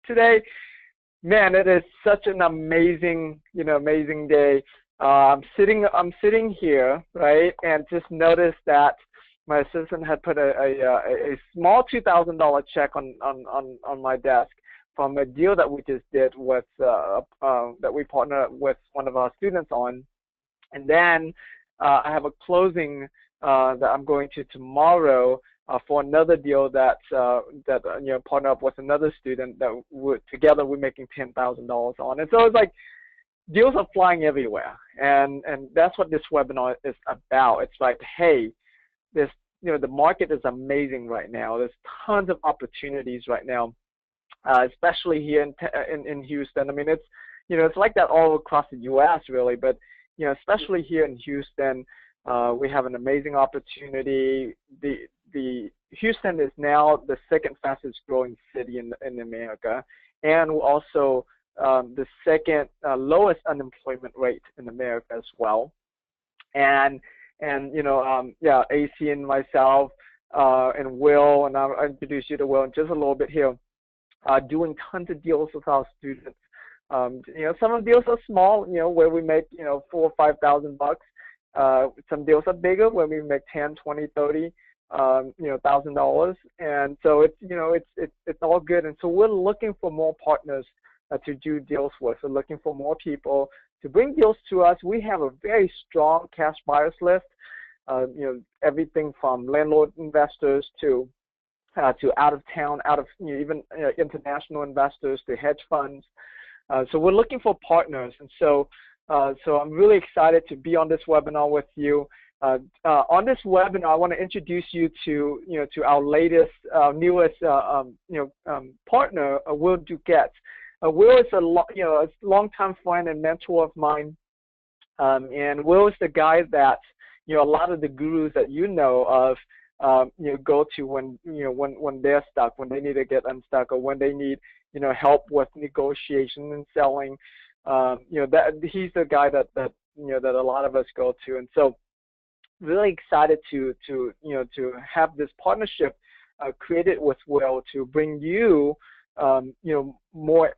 today. Man, it is such an amazing, amazing day. I'm sitting here, right, and just noticed that my assistant had put a small $2,000 check on my desk from a deal that we just did with that we partnered with one of our students on, and then I have a closing that I'm going to tomorrow for another deal that partner up with another student that together we're making $10,000 on. And so it's like deals are flying everywhere, and that's what this webinar is about. It's like, hey, this the market is amazing right now. There's tons of opportunities right now, especially here in Houston. I mean, it's like that all across the U.S. really, but especially here in Houston, we have an amazing opportunity. The Houston is now the second fastest growing city in America, and also the second lowest unemployment rate in America as well. And AC and myself and Will, and I'll introduce you to Will in just a little bit here, doing tons of deals with our students. Some of the deals are small, where we make $4,000 or $5,000. Some deals are bigger where we make $10,000, $20,000, $30,000. $1,000, and so it's all good. And so we're looking for more partners to do deals with. We're looking for more people to bring deals to us. We have a very strong cash buyers list. Everything from landlord investors to out of town, even international investors to hedge funds. So we're looking for partners, and so I'm really excited to be on this webinar with you. On this webinar, I want to introduce you to our latest, newest partner, Will Duquette. Will is a longtime friend and mentor of mine, and Will is the guy that a lot of the gurus that of go to when they're stuck, when they need to get unstuck, or when they need help with negotiation and selling. That he's the guy that a lot of us go to, and so really excited to have this partnership created with Will to bring you more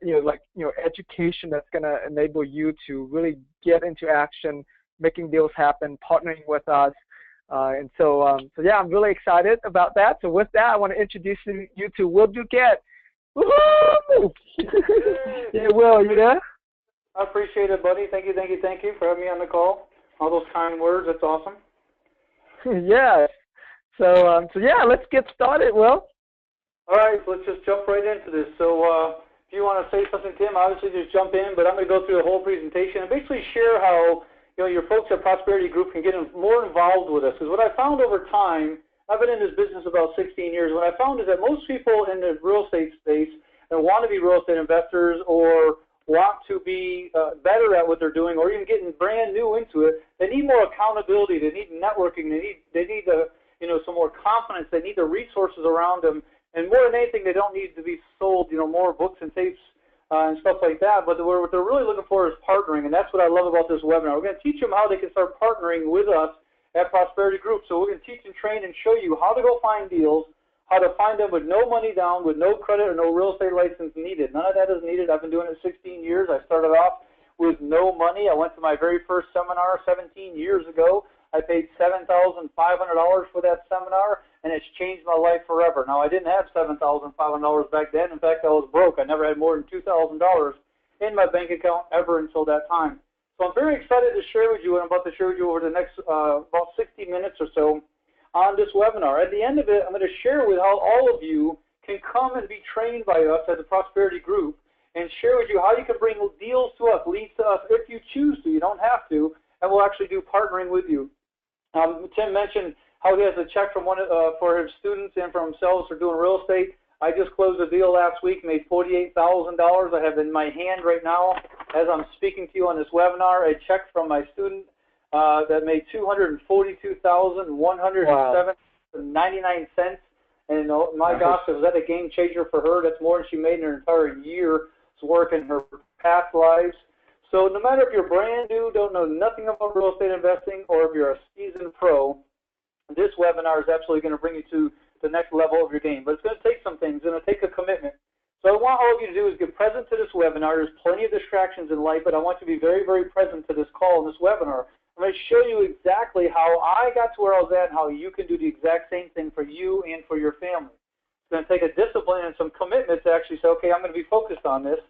education that's going to enable you to really get into action, making deals happen, partnering with us, and so yeah, I'm really excited about that. So with that, I want to introduce you to Will Duquette. Woohoo! Yeah, Will, you there? I appreciate it, buddy. Thank you for having me on the call. All those kind words, that's awesome. Yeah. So yeah, let's get started, Will. All right, so let's just jump right into this. So if you want to say something, Tim, obviously just jump in, but I'm going to go through the whole presentation and basically share how your folks at Prosperity Group can get more involved with us. Because what I found over time, I've been in this business about 16 years, what I found is that most people in the real estate space want to be real estate investors or want to be better at what they're doing, or even getting brand new into it, they need more accountability. They need networking. They need some more confidence. They need the resources around them, and more than anything, they don't need to be sold more books and tapes and stuff like that. But what they're really looking for is partnering, and that's what I love about this webinar. We're going to teach them how they can start partnering with us at Prosperity Group. So we're going to teach and train and show you how to go find deals, how to find them with no money down, with no credit or no real estate license needed. None of that is needed. I've been doing it 16 years. I started off with no money. I went to my very first seminar 17 years ago. I paid $7,500 for that seminar, and it's changed my life forever. Now, I didn't have $7,500 back then. In fact, I was broke. I never had more than $2,000 in my bank account ever until that time. So I'm very excited to share with you, and I'm about to share with you over the next about 60 minutes or so on this webinar. At the end of it, I'm going to share with how all of you can come and be trained by us at the Prosperity Group and share with you how you can bring deals to us, leads to us, if you choose to. You don't have to, and we'll actually do partnering with you. Tim mentioned how he has a check from for his students and for himself for doing real estate. I just closed a deal last week, made $48,000. I have in my hand right now, as I'm speaking to you on this webinar, a check from my student that made $242,107.99, and my gosh, was that a game changer for her? That's more than she made in her entire year's work in her past lives. So no matter if you're brand new, don't know nothing about real estate investing, or if you're a seasoned pro, this webinar is absolutely going to bring you to the next level of your game. But it's going to take some things. It's going to take a commitment. So I want all of you to do is get present to this webinar. There's plenty of distractions in life, but I want you to be very, very present to this call and this webinar. I'm going to show you exactly how I got to where I was at and how you can do the exact same thing for you and for your family. It's going to take a discipline and some commitment to actually say, okay, I'm going to be focused on this.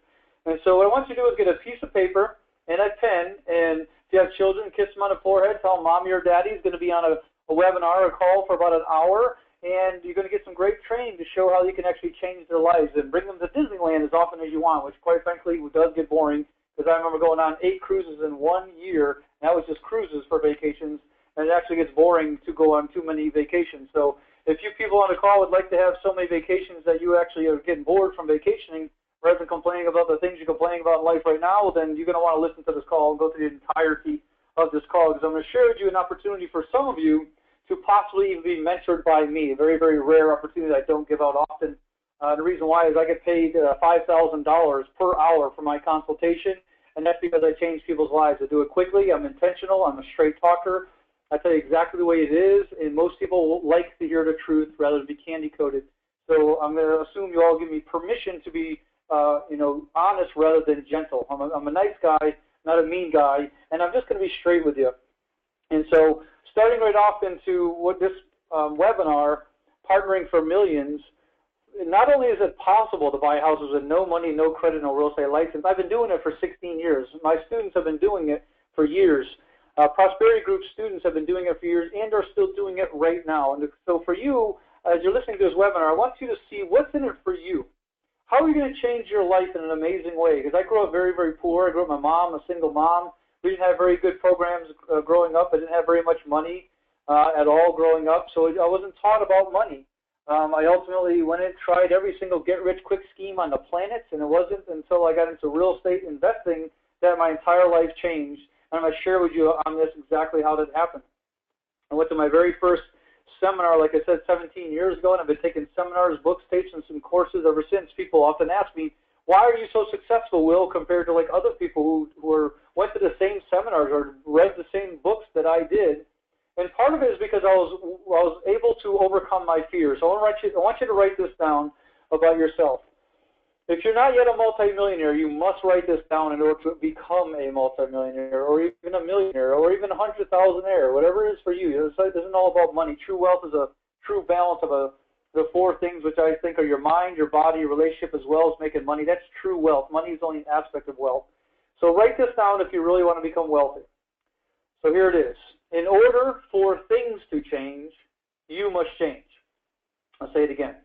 And so what I want you to do is get a piece of paper and a pen, and if you have children, kiss them on the forehead, tell them mommy or daddy is going to be on a webinar or call for about an hour, and you're going to get some great training to show how you can actually change their lives and bring them to Disneyland as often as you want, which quite frankly does get boring, because I remember going on 8 cruises in 1 year, and that was just cruises for vacations, and it actually gets boring to go on too many vacations. So if you people on the call would like to have so many vacations that you actually are getting bored from vacationing, rather than complaining about the things you're complaining about in life right now, then you're going to want to listen to this call and go through the entirety of this call, because I'm going to share with you an opportunity for some of you to possibly even be mentored by me, a very, very rare opportunity that I don't give out often. The reason why is I get paid $5,000 per hour for my consultation, and that's because I change people's lives. I do it quickly, I'm intentional, I'm a straight talker. I tell you exactly the way it is, and most people like to hear the truth rather than be candy-coated. So I'm going to assume you all give me permission to be honest rather than gentle. I'm a nice guy, not a mean guy, and I'm just going to be straight with you. And so starting right off into what this webinar, Partnering for Millions, not only is it possible to buy houses with no money, no credit, no real estate license. I've been doing it for 16 years. My students have been doing it for years. Prosperity Group students have been doing it for years and are still doing it right now. And so for you, as you're listening to this webinar, I want you to see what's in it for you. How are you going to change your life in an amazing way? Because I grew up very, very poor. I grew up with my mom, a single mom. We didn't have very good programs growing up. I didn't have very much money at all growing up, so I wasn't taught about money. I ultimately went and tried every single get-rich-quick scheme on the planet, and it wasn't until I got into real estate investing that my entire life changed. And I'm going to share with you on this exactly how that happened. I went to my very first seminar, like I said, 17 years ago, and I've been taking seminars, books, tapes, and some courses ever since. People often ask me, why are you so successful, Will, compared to like other people who went to the same seminars or read the same books that I did? And part of it is because I was able to overcome my fears. So I want you to write this down about yourself. If you're not yet a multimillionaire, you must write this down in order to become a multimillionaire, or even a millionaire, or even 100,000aire, whatever it is for you. This isn't all about money. True wealth is a true balance of the 4 things which I think are your mind, your body, your relationship, as well as making money. That's true wealth. Money is only an aspect of wealth. So write this down if you really want to become wealthy. So here it is. In order for things to change, you must change. I'll say it again.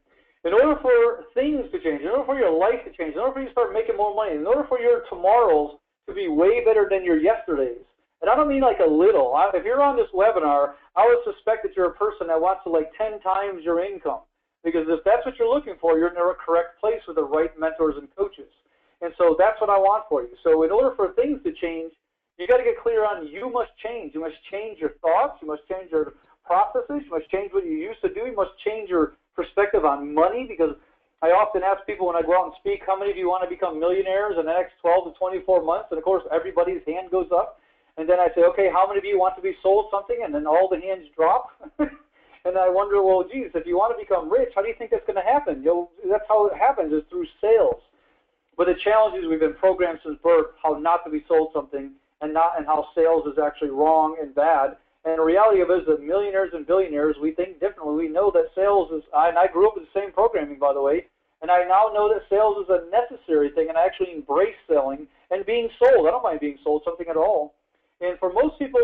In order for things to change, in order for your life to change, in order for you to start making more money, in order for your tomorrows to be way better than your yesterdays, and I don't mean like a little. If you're on this webinar, I would suspect that you're a person that wants to like 10 times your income. Because if that's what you're looking for, you're in the correct place with the right mentors and coaches. And so that's what I want for you. So in order for things to change, you got to get clear on you must change. You must change your thoughts. You must change your processes. You must change what you used to do. You must change your perspective on money, because I often ask people when I go out and speak, how many of you want to become millionaires in the next 12 to 24 months? And of course, everybody's hand goes up. And then I say, okay, how many of you want to be sold something? And then all the hands drop. And I wonder, well, geez, if you want to become rich, how do you think that's going to happen? That's how it happens, is through sales. But the challenge is we've been programmed since birth how not to be sold something, and how sales is actually wrong and bad. And the reality of it is that millionaires and billionaires, we think differently. We know that sales is, and I grew up with the same programming, by the way, and I now know that sales is a necessary thing, and I actually embrace selling and being sold. I don't mind being sold something at all. And for most people,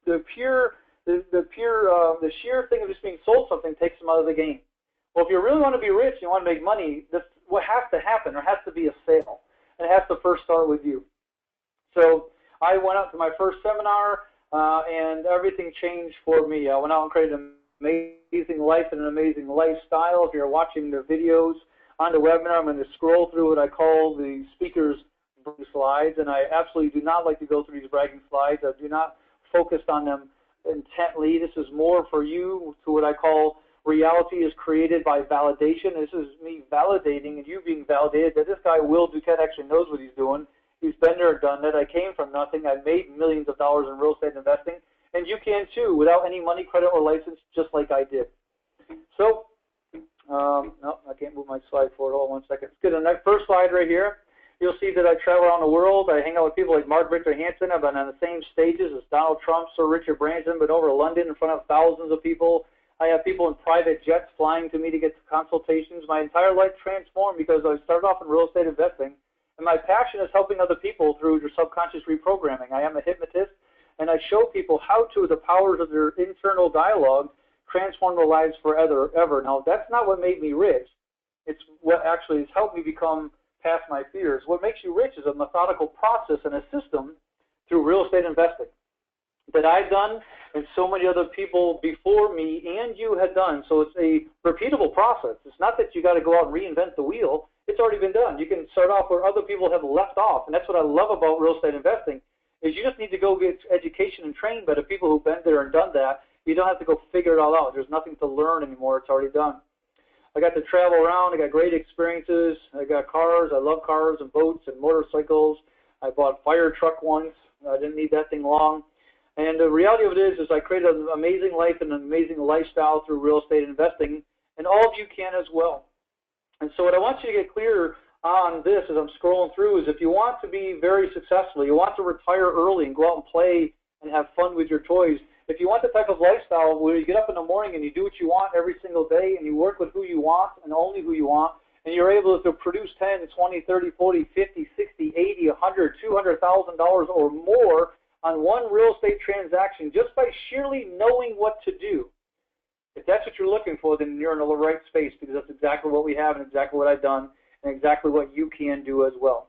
the sheer thing of just being sold something takes them out of the game. Well, if you really want to be rich and you want to make money, that's what has to happen. There has to be a sale, and it has to first start with you. So I went out to my first seminar, and everything changed for me. I went out and created an amazing life and an amazing lifestyle. If you're watching the videos on the webinar, I'm going to scroll through what I call the speaker's slides, and I absolutely do not like to go through these bragging slides. I do not focus on them intently. This is more for you to what I call reality is created by validation. This is me validating and you being validated that this guy, Will Duquette, actually knows what he's doing. He's been there and done that. I came from nothing. I've made millions of dollars in real estate investing, and you can too, without any money, credit, or license, just like I did. So, no, I can't move my slide forward. Hold on one second. Let's get the next first slide right here. You'll see that I travel around the world. I hang out with people like Mark Victor Hansen. I've been on the same stages as Donald Trump, Sir Richard Branson, been over to London in front of thousands of people. I have people in private jets flying to me to get consultations. My entire life transformed because I started off in real estate investing. And my passion is helping other people through their subconscious reprogramming. I am a hypnotist, and I show people how to, the powers of their internal dialogue, transform their lives forever. Now, that's not what made me rich. It's what actually has helped me become past my fears. What makes you rich is a methodical process and a system through real estate investing that I've done and so many other people before me and you had done. So it's a repeatable process. It's not that you got to go out and reinvent the wheel. It's already been done. You can start off where other people have left off, and that's what I love about real estate investing is you just need to go get education and train by the people who've been there and done that. You don't have to go figure it all out. There's nothing to learn anymore. It's already done. I got to travel around. I got great experiences. I got cars. I love cars and boats and motorcycles. I bought a fire truck once. I didn't need that thing long. And the reality of it is I created an amazing life and an amazing lifestyle through real estate investing, and all of you can as well. And so what I want you to get clear on this as I'm scrolling through is if you want to be very successful, you want to retire early and go out and play and have fun with your toys, if you want the type of lifestyle where you get up in the morning and you do what you want every single day and you work with who you want and only who you want, and you're able to produce 10, 20, 30, 40, 50, 60, 80, 100, $200,000 or more on one real estate transaction just by sheerly knowing what to do. If that's what you're looking for, then you're in the right space because that's exactly what we have and exactly what I've done and exactly what you can do as well.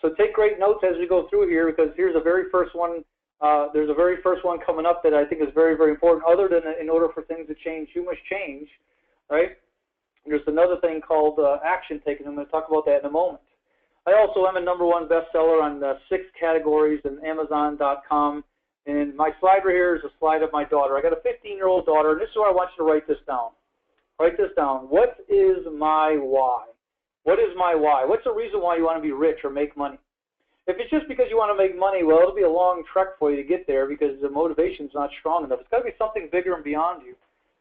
So take great notes as we go through here because here's the very first one. There's a very first one coming up that I think is very, very important. Other than in order for things to change, you must change, right? There's another thing called action taking. I'm going to talk about that in a moment. I also am a #1 bestseller on 6 categories in Amazon.com. And my slide right here is a slide of my daughter. I got a 15-year-old daughter, and this is where I want you to write this down. Write this down. What is my why? What is my why? What's the reason why you want to be rich or make money? If it's just because you want to make money, well, it'll be a long trek for you to get there because the motivation's not strong enough. It's got to be something bigger and beyond you.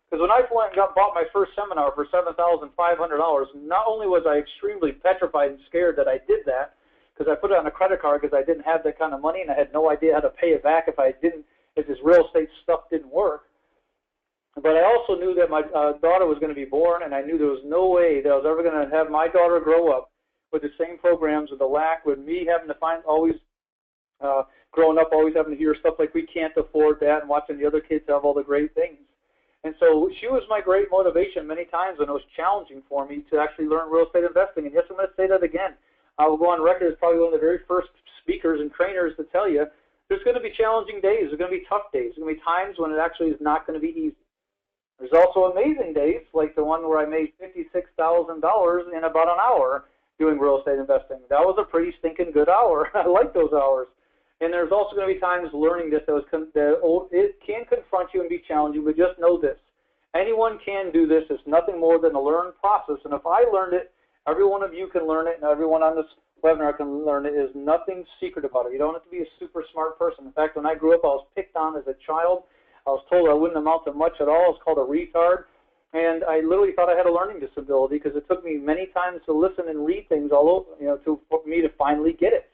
Because when I went and bought my first seminar for $7,500, not only was I extremely petrified and scared that I did that, because I put it on a credit card because I didn't have that kind of money and I had no idea how to pay it back if this real estate stuff didn't work. But I also knew that my daughter was going to be born, and I knew there was no way that I was ever going to have my daughter grow up with the same programs, with the lack, with me having to find always growing up, always having to hear stuff like we can't afford that and watching the other kids have all the great things. And so she was my great motivation many times when it was challenging for me to actually learn real estate investing. And yes, I'm going to say that again. I will go on record as probably one of the very first speakers and trainers to tell you there's going to be challenging days. There's going to be tough days. There's going to be times when it actually is not going to be easy. There's also amazing days, like the one where I made $56,000 in about an hour doing real estate investing. That was a pretty stinking good hour. I like those hours. And there's also going to be times learning this it can confront you and be challenging, but just know this. Anyone can do this. It's nothing more than a learned process. And if I learned it, every one of you can learn it, and everyone on this webinar can learn it. There's nothing secret about it. You don't have to be a super smart person. In fact, when I grew up, I was picked on as a child. I was told I wouldn't amount to much at all. I was called a retard. And I literally thought I had a learning disability because it took me many times to listen and read things all over, for me to finally get it.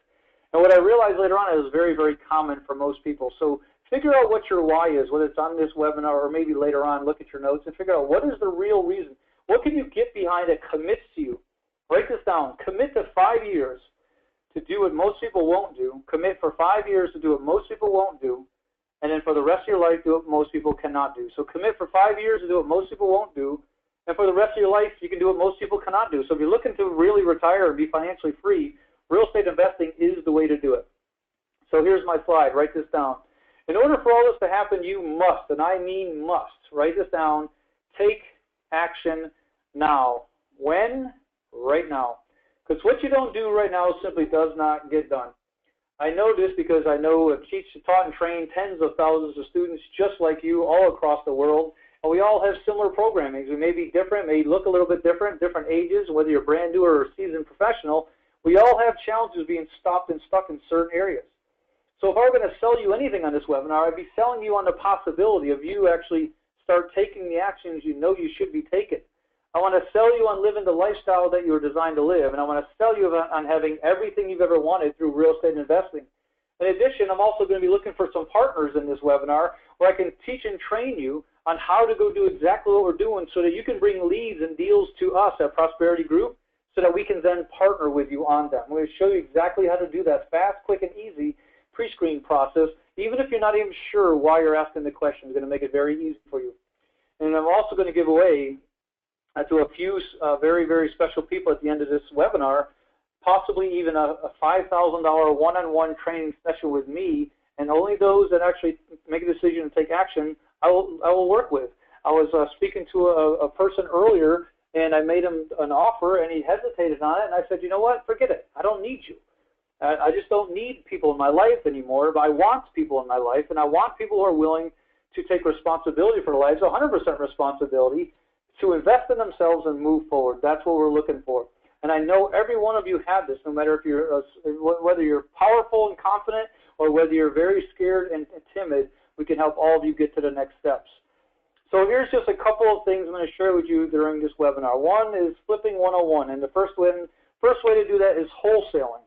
And what I realized later on is very, very common for most people. So figure out what your why is, whether it's on this webinar or maybe later on, look at your notes and figure out what is the real reason. What can you get behind that commits to you? Write this down. Commit to 5 years to do what most people won't do. Commit for 5 years to do what most people won't do. And then for the rest of your life, do what most people cannot do. So commit for 5 years to do what most people won't do. And for the rest of your life, you can do what most people cannot do. So if you're looking to really retire and be financially free, real estate investing is the way to do it. So here's my slide. Write this down. In order for all this to happen, you must, and I mean must, write this down, take action now. When? Right now. Because what you don't do right now simply does not get done. I know this because I know I've taught and trained tens of thousands of students just like you all across the world, and we all have similar programming. We may be different, may look a little bit different ages, whether you're brand new or a seasoned professional. We all have challenges being stopped and stuck in certain areas. So if I were going to sell you anything on this webinar, I'd be selling you on the possibility of you actually start taking the actions you know you should be taking. I want want to sell you on living the lifestyle that you were designed to live, and I want to sell you on having everything you've ever wanted through real estate investing. In addition, I'm also going to be looking for some partners in this webinar where I can teach and train you on how to go do exactly what we're doing so that you can bring leads and deals to us at Prosperity Group so that we can then partner with you on them. We're going to show you exactly how to do that fast, quick, and easy pre-screen process. Even if you're not even sure why you're asking the question, it's going to make it very easy for you. And I'm also going to give away to a few very, very special people at the end of this webinar, possibly even a $5,000 one-on-one training session with me, and only those that actually make a decision and take action, I will work with. I was speaking to a person earlier, and I made him an offer, and he hesitated on it, and I said, you know what, forget it. I don't need you. I just don't need people in my life anymore, but I want people in my life, and I want people who are willing to take responsibility for their lives, 100% responsibility, to invest in themselves and move forward. That's what we're looking for. And I know every one of you have this, no matter if you're whether you're powerful and confident or whether you're very scared and timid, we can help all of you get to the next steps. So here's just a couple of things I'm going to share with you during this webinar. One is Flipping 101, and the first way to do that is wholesaling.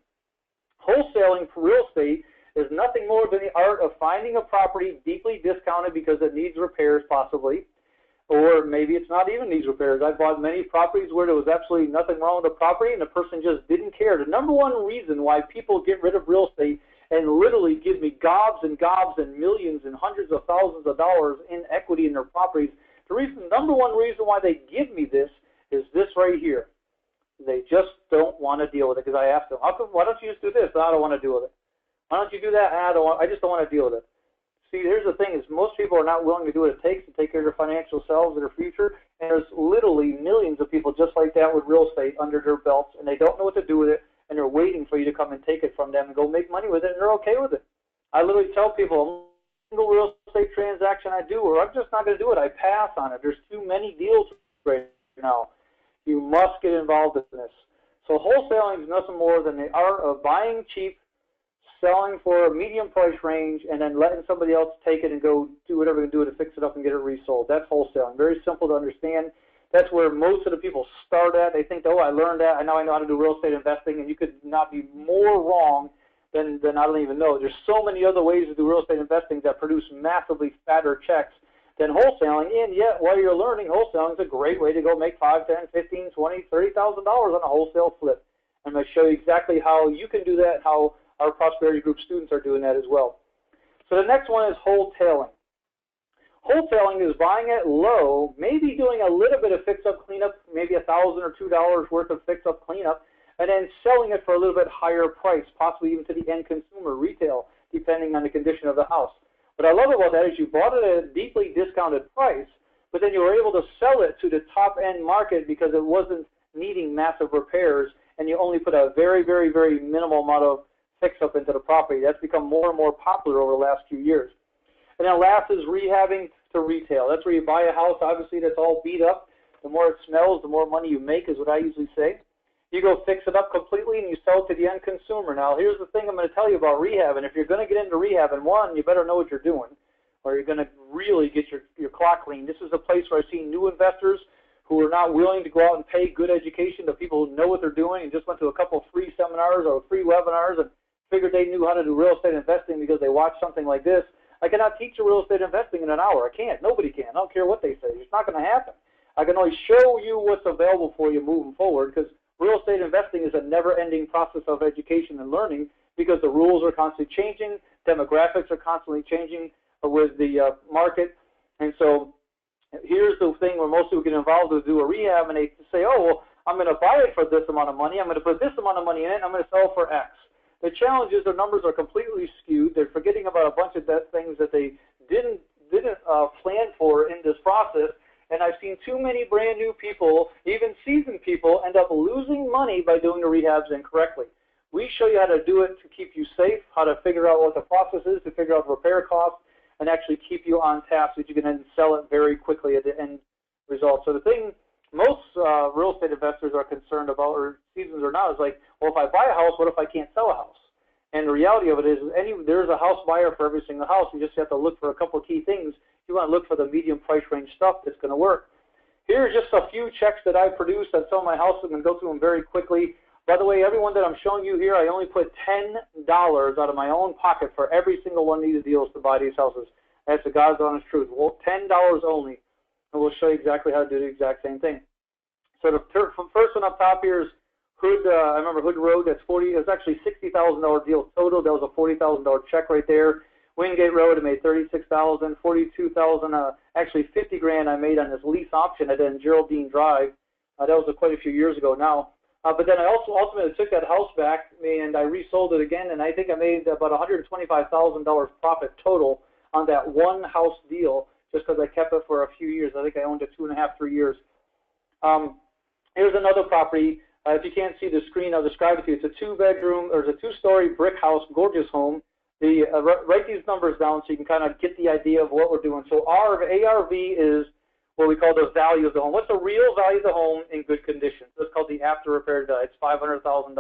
Wholesaling for real estate is nothing more than the art of finding a property deeply discounted because it needs repairs possibly, or maybe it's not even needs repairs. I've bought many properties where there was absolutely nothing wrong with the property and the person just didn't care. The number one reason why people get rid of real estate and literally give me gobs and millions and hundreds of thousands of dollars in equity in their properties, the number one reason why they give me this is this right here. They just don't want to deal with it because I asked them, why don't you just do this? I don't want to deal with it. Why don't you do that? I just don't want to deal with it. See, here's the thing is most people are not willing to do what it takes to take care of their financial selves and their future, and there's literally millions of people just like that with real estate under their belts, and they don't know what to do with it, and they're waiting for you to come and take it from them and go make money with it, and they're okay with it. I literally tell people, a single real estate transaction I do, or I'm just not going to do it. I pass on it. There's too many deals right now. You must get involved in this. So wholesaling is nothing more than the art of buying cheap, selling for a medium price range, and then letting somebody else take it and go do whatever they can do to fix it up and get it resold. That's wholesaling. Very simple to understand. That's where most of the people start at. They think, oh, I learned that. Now I know how to do real estate investing, and you could not be more wrong than I don't even know. There's so many other ways to do real estate investing that produce massively fatter checks than wholesaling, and yet while you're learning, wholesaling is a great way to go make $5, $10, $15, $20, $30,000 on a wholesale flip. I'm going to show you exactly how you can do that and how our Prosperity Group students are doing that as well. So the next one is wholetailing. Wholetailing is buying it low, maybe doing a little bit of fix-up cleanup, maybe $1,000 or $2 worth of fix-up cleanup, and then selling it for a little bit higher price, possibly even to the end consumer, retail, depending on the condition of the house. What I love about that is you bought it at a deeply discounted price, but then you were able to sell it to the top-end market because it wasn't needing massive repairs, and you only put a very, very, very minimal amount of fix-up into the property. That's become more and more popular over the last few years. And then last is rehabbing to retail. That's where you buy a house, obviously, that's all beat up. The more it smells, the more money you make is what I usually say. You go fix it up completely and you sell it to the end consumer. Now, here's the thing I'm going to tell you about rehab. And if you're going to get into rehab, and one, you better know what you're doing, or you're going to really get your clock clean. This is a place where I've seen new investors who are not willing to go out and pay good education to people who know what they're doing and just went to a couple of free seminars or free webinars and figured they knew how to do real estate investing because they watched something like this. I cannot teach you real estate investing in an hour. I can't. Nobody can. I don't care what they say. It's not going to happen. I can only show you what's available for you moving forward because real estate investing is a never-ending process of education and learning because the rules are constantly changing, demographics are constantly changing with the market. And so here's the thing where most people get involved to do a rehab and they say, oh, well, I'm going to buy it for this amount of money. I'm going to put this amount of money in it, and I'm going to sell for X. The challenge is their numbers are completely skewed. They're forgetting about a bunch of things that they didn't plan for in this process. And I've seen too many brand new people, even seasoned people, end up losing money by doing the rehabs incorrectly. We show you how to do it to keep you safe, how to figure out what the process is, to figure out the repair costs, and actually keep you on task so that you can then sell it very quickly at the end result. So the thing most real estate investors are concerned about, or seasons or not, is like, well, if I buy a house, what if I can't sell a house? And the reality of it is there's a house buyer for every single house. You just have to look for a couple of key things. You want to look for the medium price range stuff that's going to work. Here's just a few checks that I produced at some of my houses. I'm going to go through them very quickly. By the way, everyone that I'm showing you here, I only put $10 out of my own pocket for every single one of these deals to buy these houses. That's the God's honest truth. Well, $10 only, and we'll show you exactly how to do the exact same thing. So the first one up top here is Hood. I remember Hood Road. That's 40. It was actually $60,000 deal total. That was a $40,000 check right there. Wingate Road, I made $36,000, $42,000. Actually, $50,000 I made on this lease option I did in Geraldine Drive. That was quite a few years ago now. But then I also ultimately took that house back and I resold it again, and I think I made about $125,000 profit total on that one house deal just because I kept it for a few years. I think I owned it 2.5, 3 years. Here's another property. If you can't see the screen, I'll describe it to you. It's a two-bedroom, or it's a two-story brick house, gorgeous home. Write these numbers down so you can kind of get the idea of what we're doing. So our ARV is what we call the value of the home. What's the real value of the home in good condition? So it's called the after repair value. It's $500,000.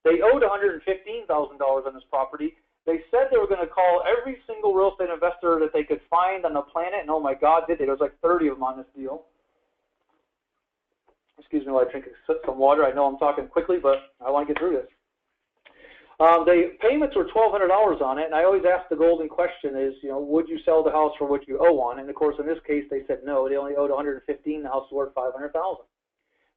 They owed $115,000 on this property. They said they were going to call every single real estate investor that they could find on the planet, and oh my God, did they? There was like 30 of them on this deal. Excuse me while I drink some water. I know I'm talking quickly, but I want to get through this. The payments were $1,200 on it, and I always ask the golden question is, would you sell the house for what you owe on? And of course, in this case, they said no. They only owed $115,000. The house was worth $500,000.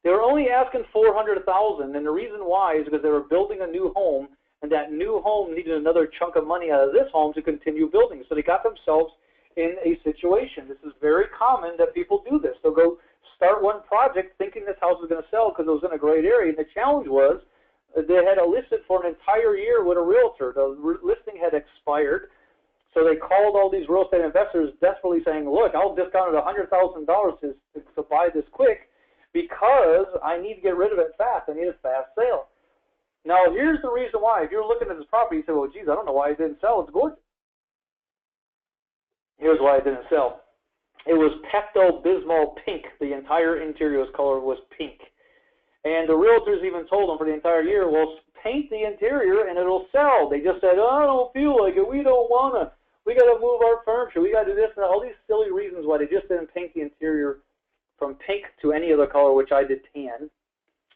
They were only asking $400,000, and the reason why is because they were building a new home, and that new home needed another chunk of money out of this home to continue building. So they got themselves in a situation. This is very common that people do this. They'll go start one project thinking this house was going to sell because it was in a great area, and the challenge was they had to list it for an entire year with a realtor. The listing had expired, so they called all these real estate investors desperately saying, look, I'll discount it $100,000 to buy this quick because I need to get rid of it fast. I need a fast sale. Now, here's the reason why. If you're looking at this property, you say, well, geez, I don't know why it didn't sell. It's gorgeous. Here's why it didn't sell. It was Pepto-Bismol pink. The entire interior's color was pink. And the realtors even told them for the entire year, well, paint the interior and it'll sell. They just said, oh, I don't feel like it. We don't want to. We got to move our furniture. We got to do this and all these silly reasons why they just didn't paint the interior from pink to any other color, which I did tan,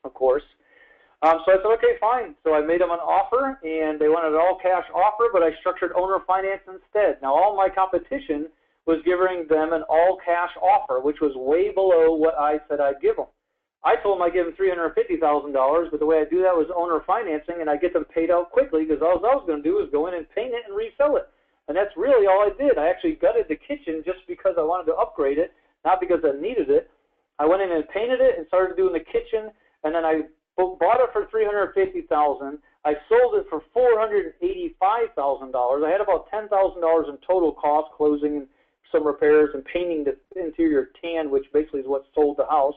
of course. So I said, okay, fine. So I made them an offer, and they wanted an all-cash offer, but I structured owner finance instead. Now, all my competition was giving them an all-cash offer, which was way below what I said I'd give them. I told them I'd give them $350,000, but the way I do that was owner financing, and I get them paid out quickly because all I was going to do was go in and paint it and resell it. And that's really all I did. I actually gutted the kitchen just because I wanted to upgrade it, not because I needed it. I went in and painted it and started doing the kitchen, and then I bought it for $350,000. I sold it for $485,000. I had about $10,000 in total cost, closing and some repairs and painting the interior tan, which basically is what sold the house.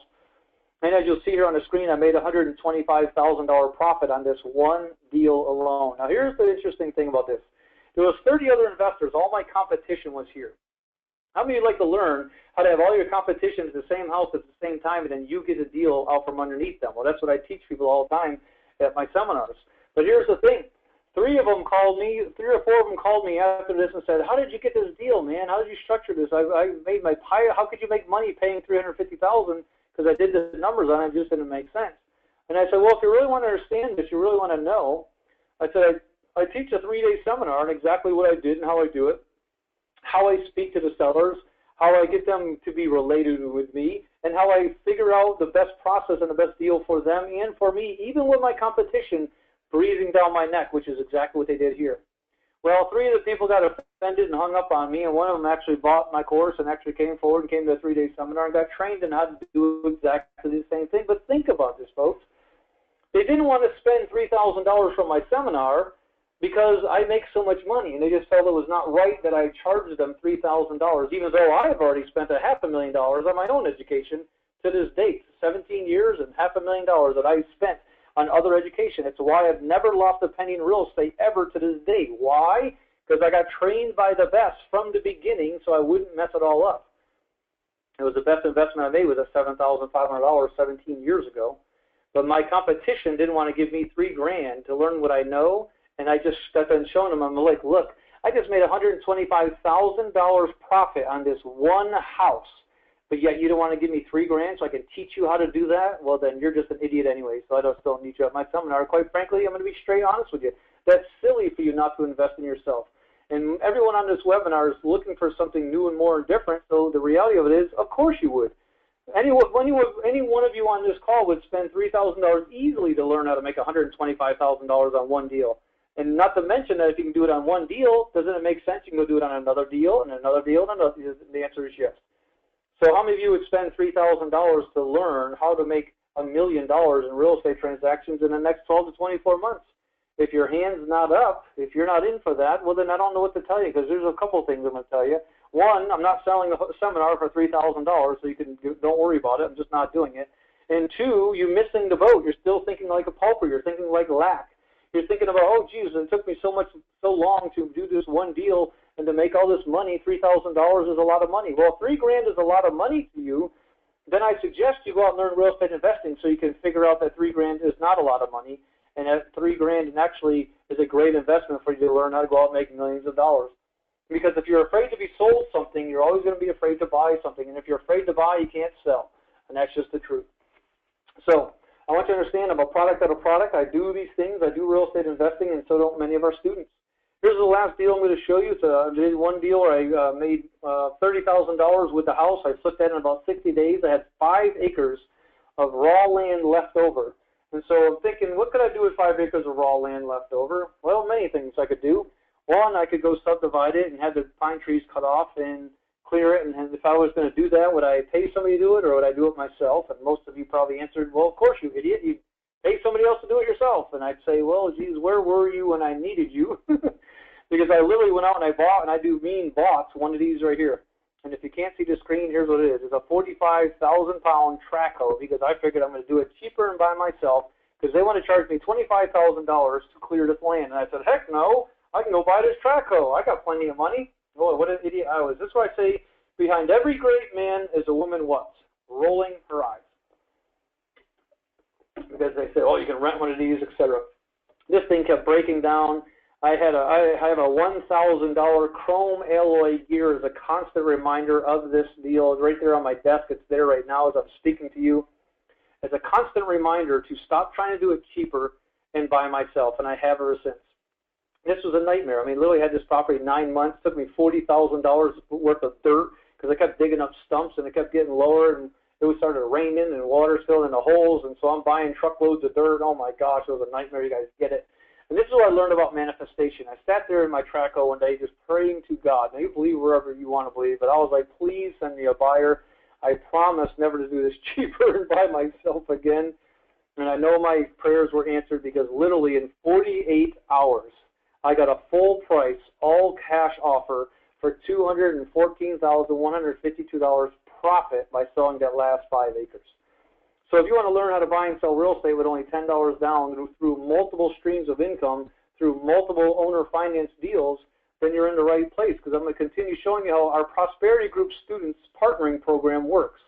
And as you'll see here on the screen, I made $125,000 profit on this one deal alone. Now, here's the interesting thing about this. There was 30 other investors. All my competition was here. How many of you like to learn how to have all your competition at the same house at the same time, and then you get a deal out from underneath them? Well, that's what I teach people all the time at my seminars. But here's the thing. 3 or 4 of them called me after this and said, how did you get this deal, man? How did you structure this? I made my pie. How could you make money paying $350,000? Because I did the numbers on it. It just didn't make sense. And I said, well, if you really want to understand this, you really want to know, I said, I teach a 3-day seminar on exactly what I did and how I do it, how I speak to the sellers, how I get them to be related with me, and how I figure out the best process and the best deal for them and for me, even with my competition breathing down my neck, which is exactly what they did here. Well, 3 of the people got offended and hung up on me, and one of them actually bought my course and actually came forward and came to a 3-day seminar and got trained in how to do exactly the same thing. But think about this, folks. They didn't want to spend $3,000 from my seminar because I make so much money, and they just felt it was not right that I charged them $3,000, even though I have already spent $500,000 on my own education to this date, 17 years and $500,000 that I spent on other education. It's why I've never lost a penny in real estate ever to this day. Why? Because I got trained by the best from the beginning so I wouldn't mess it all up. It was the best investment I made with a $7,500 17 years ago. But my competition didn't want to give me $3,000 to learn what I know, and I just got done showing them. I'm like, look, I just made $125,000 profit on this one house. but yet you don't want to give me $3 so I can teach you how to do that, well, then you're just an idiot anyway, so I still need you at my seminar. Quite frankly, I'm going to be straight honest with you. That's silly for you not to invest in yourself. And everyone on this webinar is looking for something new and more and different, so the reality of it is, of course you would. Any one of you on this call would spend $3,000 easily to learn how to make $125,000 on one deal. And not to mention that if you can do it on one deal, doesn't it make sense? You can go do it on another deal and another deal and another deal. The answer is yes. So how many of you would spend $3,000 to learn how to make $1 million in real estate transactions in the next 12 to 24 months? If your hand's not up, if you're not in for that, well, then I don't know what to tell you, because there's a couple of things I'm going to tell you. One, I'm not selling a seminar for $3,000, so you can don't worry about it. I'm just not doing it. And two, you're missing the boat. You're still thinking like a pauper. You're thinking like lack. You're thinking about, oh, geez, it took me so long to do this one deal and to make all this money. $3,000 is a lot of money. Well, $3 grand is a lot of money to you. Then I suggest you go out and learn real estate investing so you can figure out that $3 grand is not a lot of money, and that $3 grand actually is a great investment for you to learn how to go out and make millions of dollars. Because if you're afraid to be sold something, you're always going to be afraid to buy something. And if you're afraid to buy, you can't sell. And that's just the truth. So I want you to understand I'm a product of a product. I do these things. I do real estate investing, and so don't many of our students. Here's the last deal I'm going to show you. I did one deal where I made $30,000 with the house. I flipped that in about 60 days. I had 5 acres of raw land left over. And so I'm thinking, what could I do with 5 acres of raw land left over? Well, many things I could do. One, I could go subdivide it and have the pine trees cut off and clear it. And if I was going to do that, would I pay somebody to do it, or would I do it myself? And most of you probably answered, well, of course, you idiot. You pay somebody else to do it yourself. And I'd say, well, geez, where were you when I needed you? Because I literally went out and I bought, and I do mean bought, one of these right here. And if you can't see the screen, here's what it is. It's a 45,000-pound track hoe, because I figured I'm going to do it cheaper and by myself, because they want to charge me $25,000 to clear this land. And I said, heck no, I can go buy this track hoe. I got plenty of money. Boy, what an idiot I was. This is why I say behind every great man is a woman what? Rolling her eyes. Because they say, oh, you can rent one of these, etc. This thing kept breaking down. I have a $1,000 chrome alloy gear as a constant reminder of this deal. It's right there on my desk. It's there right now as I'm speaking to you. As a constant reminder to stop trying to do it cheaper and by myself, and I have ever since. This was a nightmare. I mean, literally had this property 9 months. It took me $40,000 worth of dirt because I kept digging up stumps and it kept getting lower, and it started raining and water filling in the holes, and so I'm buying truckloads of dirt. Oh my gosh, it was a nightmare. You guys get it. And this is what I learned about manifestation. I sat there in my track hoe one day just praying to God. Now, you believe wherever you want to believe, but I was like, please send me a buyer. I promise never to do this cheaper and by myself again. And I know my prayers were answered, because literally in 48 hours, I got a full price, all cash offer for $214,152 profit by selling that last 5 acres. So if you want to learn how to buy and sell real estate with only $10 down through multiple streams of income, through multiple owner finance deals, then you're in the right place, because I'm going to continue showing you how our Prosperity Group Students Partnering Program works.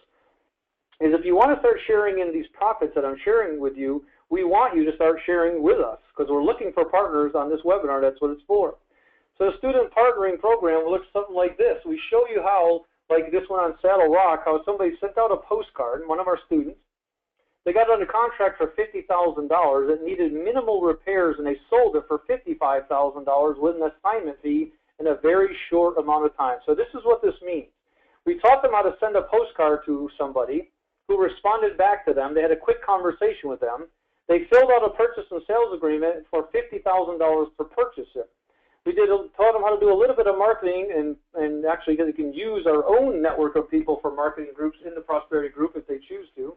Is if you want to start sharing in these profits that I'm sharing with you, we want you to start sharing with us, because we're looking for partners on this webinar. That's what it's for. So the Student Partnering Program will look something like this. We show you how, like this one on Saddle Rock, how somebody sent out a postcard, one of our students. They got it under contract for $50,000. It needed minimal repairs, and they sold it for $55,000 with an assignment fee in a very short amount of time. So this is what this means. We taught them how to send a postcard to somebody who responded back to them. They had a quick conversation with them. They filled out a purchase and sales agreement for $50,000 per purchase it. We taught them how to do a little bit of marketing, and actually they can use our own network of people for marketing groups in the Prosperity Group if they choose to.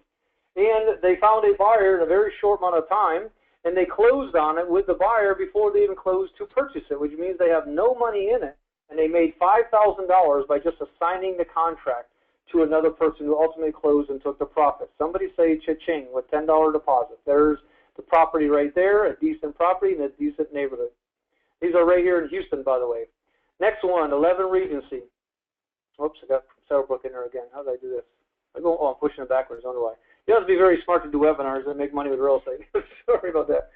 And they found a buyer in a very short amount of time, and they closed on it with the buyer before they even closed to purchase it, which means they have no money in it, and they made $5,000 by just assigning the contract to another person who ultimately closed and took the profit. Somebody say cha-ching with $10 deposit. There's the property right there, a decent property in a decent neighborhood. These are right here in Houston, by the way. Next one, 11 Regency. Oops, I got Saddlebrook in there again. How did I do this? I'm pushing it backwards. I don't know why. You have to be very smart to do webinars and make money with real estate. Sorry about that.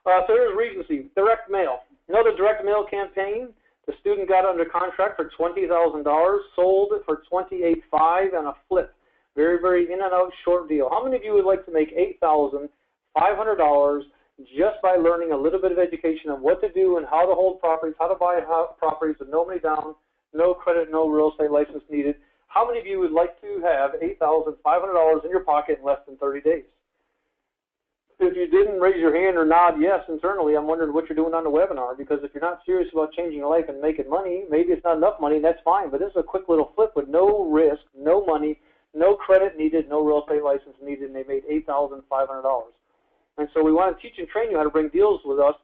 So here's Regency, direct mail. Another direct mail campaign. The student got under contract for $20,000, sold it for $28,500 and a flip. Very, very in and out short deal. How many of you would like to make $8,500 just by learning a little bit of education on what to do and how to hold properties, how to buy properties with no money down, no credit, no real estate license needed? How many of you would like to have $8,500 in your pocket in less than 30 days? If you didn't raise your hand or nod yes internally, I'm wondering what you're doing on the webinar, because if you're not serious about changing your life and making money, maybe it's not enough money, and that's fine, but this is a quick little flip with no risk, no money, no credit needed, no real estate license needed, and they made $8,500. And so we want to teach and train you how to bring deals with us,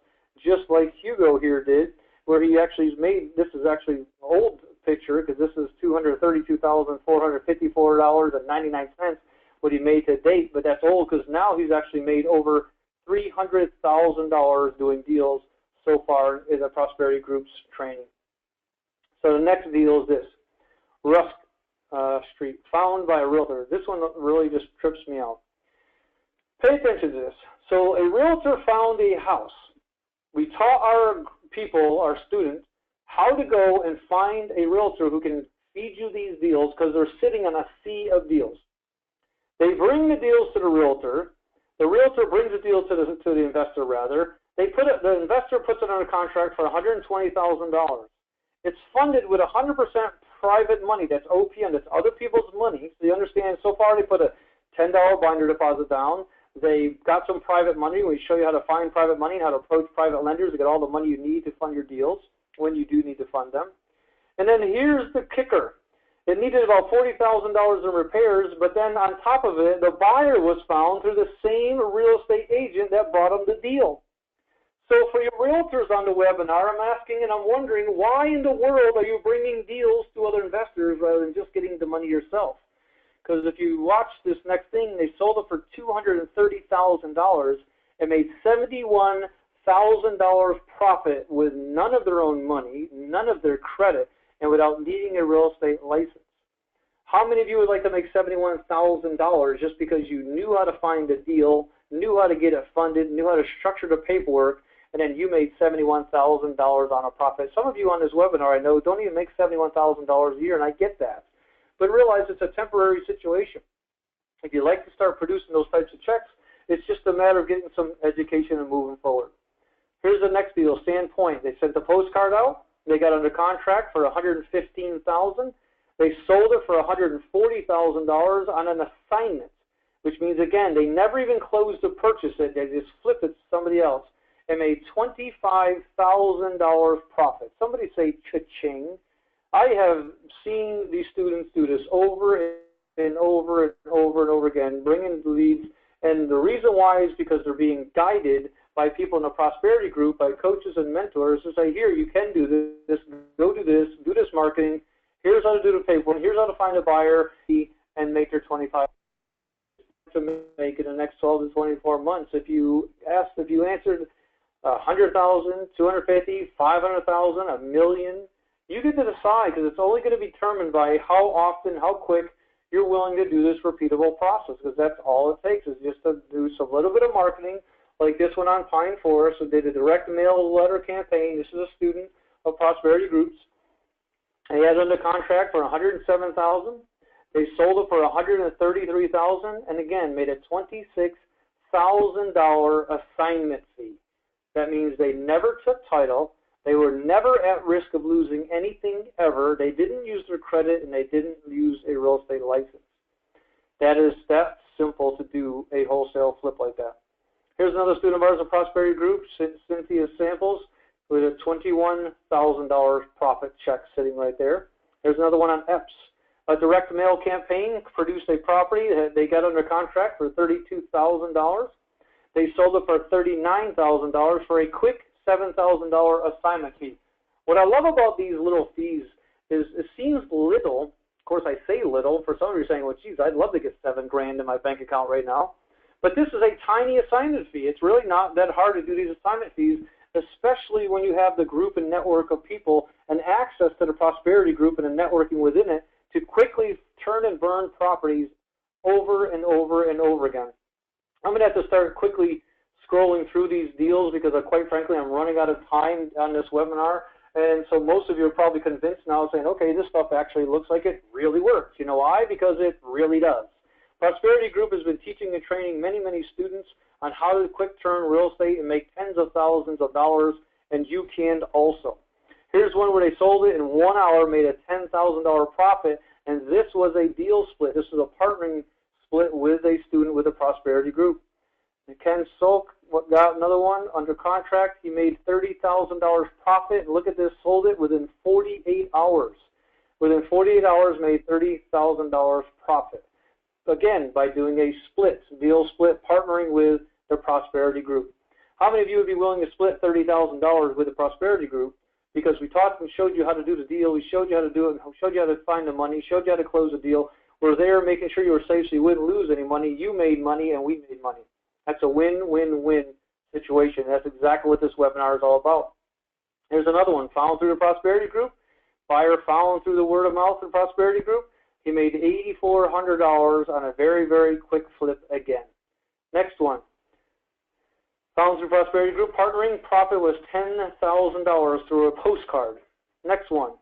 just like Hugo here did, where he actually made, this is actually an old picture, because this is $232,454.99 what he made to date, but that's old because now he's actually made over $300,000 doing deals so far in the Prosperity Group's training. So the next deal is this, Rusk Street, found by a realtor. This one really just trips me out. Pay attention to this. So a realtor found a house. We taught our people, our students, how to go and find a realtor who can feed you these deals because they're sitting on a sea of deals. They bring the deals to the realtor brings the deal to the investor rather. The investor puts it under contract for $120,000. It's funded with 100% private money. That's OPM. That's other people's money. So you understand, so far they put a $10 binder deposit down. They got some private money. We show you how to find private money and how to approach private lenders to get all the money you need to fund your deals when you do need to fund them. And then here's the kicker. It needed about $40,000 in repairs, but then on top of it, the buyer was found through the same real estate agent that brought him the deal. So for your realtors on the webinar, I'm asking and I'm wondering, why in the world are you bringing deals to other investors rather than just getting the money yourself? Because if you watch this next thing, they sold it for $230,000 and made $71,000 profit with none of their own money, none of their credit, and without needing a real estate license. How many of you would like to make $71,000 just because you knew how to find a deal, knew how to get it funded, knew how to structure the paperwork, and then you made $71,000 on a profit? Some of you on this webinar, I know, don't even make $71,000 a year, and I get that. But realize it's a temporary situation. If you like to start producing those types of checks, it's just a matter of getting some education and moving forward. Here's the next deal, Sandpoint. They sent the postcard out. They got under contract for $115,000. They sold it for $140,000 on an assignment, which means, again, they never even closed to purchase it. They just flipped it to somebody else and made $25,000 profit. Somebody say cha-ching. I have seen these students do this over and over and over and over again, bringing leads, and the reason why is because they're being guided by people in the Prosperity Group, by coaches and mentors who say, here, you can do this, go do this marketing, here's how to do the paperwork, here's how to find a buyer, and make your $25,000 to make in the next 12 to 24 months. If you answered 100,000, 250, 500,000, a million, you get to decide, because it's only going to be determined by how often, how quick you're willing to do this repeatable process, because that's all it takes is just to do some little bit of marketing, like this one on Pine Forest. So they did a direct mail letter campaign. This is a student of Prosperity Groups. They had under contract for $107,000. They sold it for $133,000, and again made a $26,000 assignment fee. That means they never took title. They were never at risk of losing anything ever. They didn't use their credit, and they didn't use a real estate license. That is that simple to do a wholesale flip like that. Here's another student of ours, a Prosperity Group, Cynthia Samples, with a $21,000 profit check sitting right there. There's another one on EPS. A direct mail campaign produced a property that they got under contract for $32,000. They sold it for $39,000 for a quick $7,000 assignment fee. What I love about these little fees is it seems little. Of course, I say little. For some of you are saying, well, geez, I'd love to get $7,000 in my bank account right now. But this is a tiny assignment fee. It's really not that hard to do these assignment fees, especially when you have the group and network of people and access to the Prosperity Group and the networking within it to quickly turn and burn properties over and over and over again. I'm going to have to start quickly scrolling through these deals because, quite frankly, I'm running out of time on this webinar, And so most of you are probably convinced now, saying, okay, this stuff actually looks like it really works. You know why? Because it really does. Prosperity Group has been teaching and training many, many students on how to quick turn real estate and make tens of thousands of dollars, and you can also. Here's one where they sold it in 1 hour, made a $10,000 profit, and this was a deal split. This was a partnering split with a student with a Prosperity Group. And Ken Solk got another one under contract. He made $30,000 profit. And look at this, sold it within 48 hours. Within 48 hours, made $30,000 profit. Again, by doing a split, deal split, partnering with the Prosperity Group. How many of you would be willing to split $30,000 with the Prosperity Group? Because we taught and showed you how to do the deal. We showed you how to do it, showed you how to find the money, showed you how to close the deal. We're there making sure you were safe so you wouldn't lose any money. You made money and we made money. That's a win-win-win situation. That's exactly what this webinar is all about. Here's another one, found through the Prosperity Group. Buyer found through the word of mouth in Prosperity Group. He made $8,400 on a very, very quick flip again. Next one. Found through Prosperity Group, partnering, profit was $10,000 through a postcard. Next one.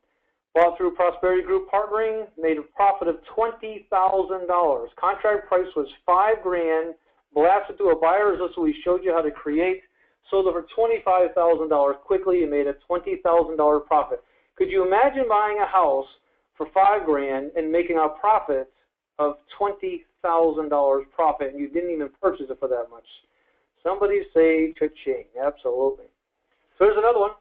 Bought through Prosperity Group, partnering, made a profit of $20,000. Contract price was $5,000. Blasted to a buyer's list, so we showed you how to create. Sold it for $25,000 quickly and made a $20,000 profit. Could you imagine buying a house for $5,000 and making a profit of $20,000 profit, and you didn't even purchase it for that much? Somebody say cha-ching. Absolutely. So here's another one.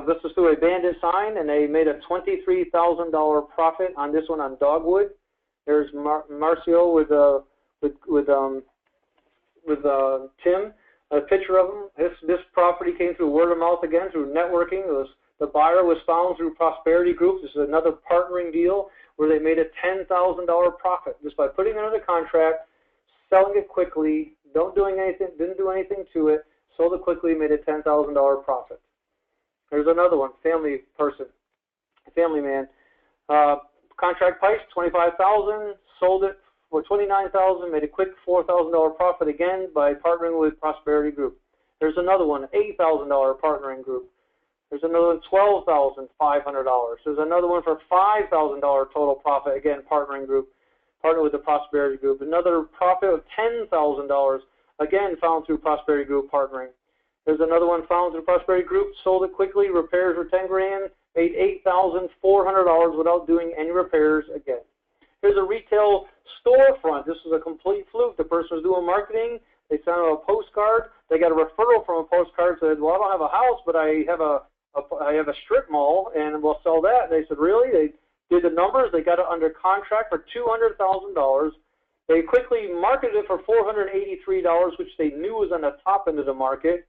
This was through a bandit sign, and they made a $23,000 profit on this one on Dogwood. There's Marcio with Tim, a picture of him. This property came through word of mouth again, through networking. The buyer was found through Prosperity Group. This is another partnering deal where they made a $10,000 profit just by putting it under contract, selling it quickly, didn't do anything to it, sold it quickly, made a $10,000 profit. There's another one, family man. Contract price $25,000, sold it for $29,000, made a quick $4,000 profit again by partnering with Prosperity Group. There's another one, $8,000 partnering group. There's another one, $12,500. There's another one for $5,000 total profit, again, partnering group, partnered with the Prosperity Group. Another profit of $10,000, again, found through Prosperity Group partnering. There's another one found through Prosperity Group, sold it quickly, repairs were $10,000, made $8,400 without doing any repairs again. Here's a retail storefront. This was a complete fluke. The person was doing marketing. They sent out a postcard. They got a referral from a postcard. Said, well, I don't have a house, but I have a strip mall, and we'll sell that. They said, really? They did the numbers. They got it under contract for $200,000. They quickly marketed it for $483, which they knew was on the top end of the market.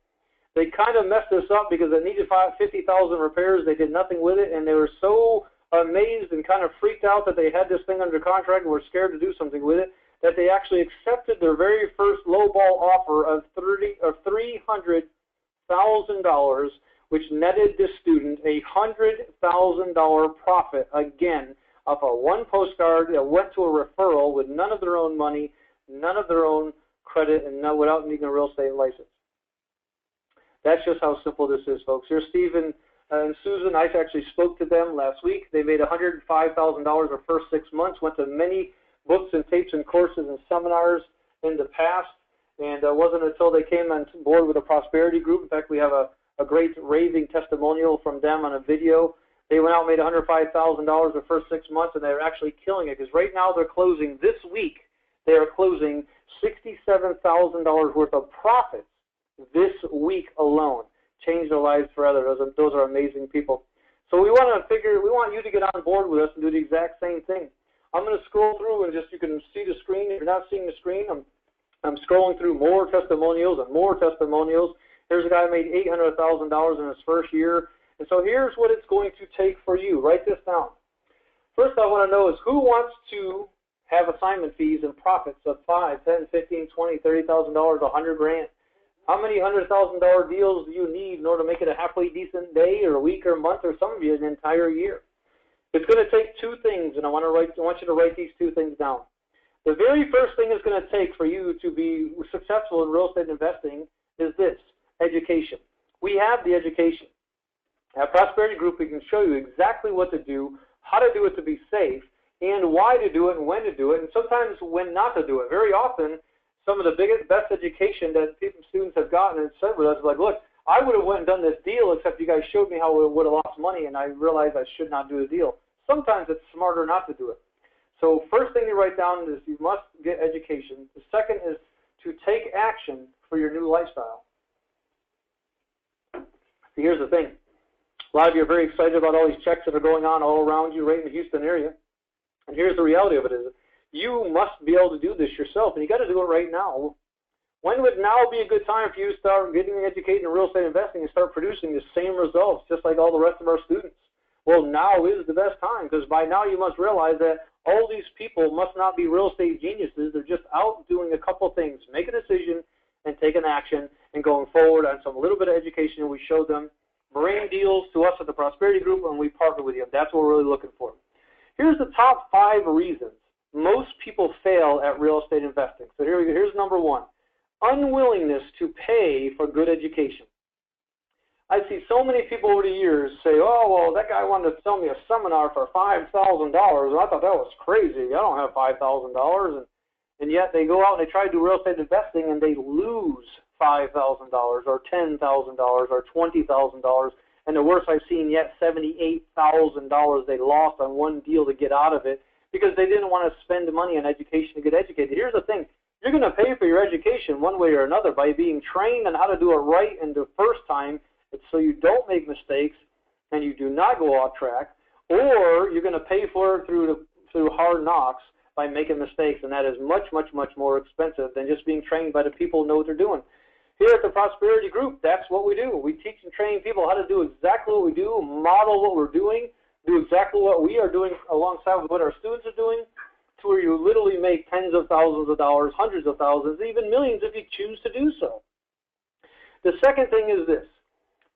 They kind of messed this up because it needed 50,000 repairs. They did nothing with it, and they were so amazed and kind of freaked out that they had this thing under contract and were scared to do something with it, that they actually accepted their very first lowball offer of $300,000, which netted the student a $100,000 profit, again, off of one postcard that went to a referral with none of their own money, none of their own credit, and without needing a real estate license. That's just how simple this is, folks. Here's Stephen and Susan. I actually spoke to them last week. They made $105,000 the first 6 months, went to many books and tapes and courses and seminars in the past, and it wasn't until they came on board with the Prosperity Group. In fact, we have a great raving testimonial from them on a video. They went out and made $105,000 the first 6 months, and they're actually killing it because right now they're closing this week. They are closing $67,000 worth of profits this week alone. Changed their lives forever. Those are amazing people. So we want you to get on board with us and do the exact same thing. I'm going to scroll through and you can see the screen. If you're not seeing the screen, I'm scrolling through more testimonials and more testimonials. Here's a guy who made $800,000 in his first year. And so here's what it's going to take for you. Write this down. First I want to know is who wants to have assignment fees and profits of $5, $10, $15, $20, $30,000, $100,000? How many $100,000 deals do you need in order to make it a halfway decent day or a week or a month or some of you an entire year? It's going to take two things, and I want you to write these two things down. The very first thing it's going to take for you to be successful in real estate investing is this, education. We have the education. At Prosperity Group, we can show you exactly what to do, how to do it to be safe, and why to do it and when to do it, and sometimes when not to do it. Very often, some of the best education that students have gotten and said with us is like, look, I would have went and done this deal, except you guys showed me how I would have lost money, and I realized I should not do the deal. Sometimes it's smarter not to do it. So first thing you write down is you must get education. The second is to take action for your new lifestyle. See, here's the thing. A lot of you are very excited about all these checks that are going on all around you right in the Houston area. And here's the reality of it is you must be able to do this yourself, and you got to do it right now. When would now be a good time for you to start getting educated in real estate investing and start producing the same results just like all the rest of our students? Well, now is the best time, because by now you must realize that all these people must not be real estate geniuses. They're just out doing a couple things, make a decision and take an action, and going forward on some little bit of education. We show them, bring deals to us at the Prosperity Group, and we partner with you. That's what we're really looking for. Here's the top 5 reasons most people fail at real estate investing. So here's number 1. Unwillingness to pay for good education. I see so many people over the years say, oh, well, that guy wanted to sell me a seminar for $5,000, and I thought that was crazy. I don't have $5,000. And yet they go out and they try to do real estate investing, and they lose $5,000 or $10,000 or $20,000. And the worst I've seen yet, $78,000 they lost on one deal to get out of it because they didn't want to spend money on education to get educated. Here's the thing. You're going to pay for your education one way or another by being trained on how to do it right in the first time, so you don't make mistakes and you do not go off track, or you're going to pay for it through hard knocks by making mistakes, and that is much, much, much more expensive than just being trained by the people who know what they're doing. Here at the Prosperity Group, that's what we do. We teach and train people how to do exactly what we do, model what we're doing, do exactly what we are doing alongside with what our students are doing, to where you literally make tens of thousands of dollars, hundreds of thousands, even millions if you choose to do so. The second thing is this.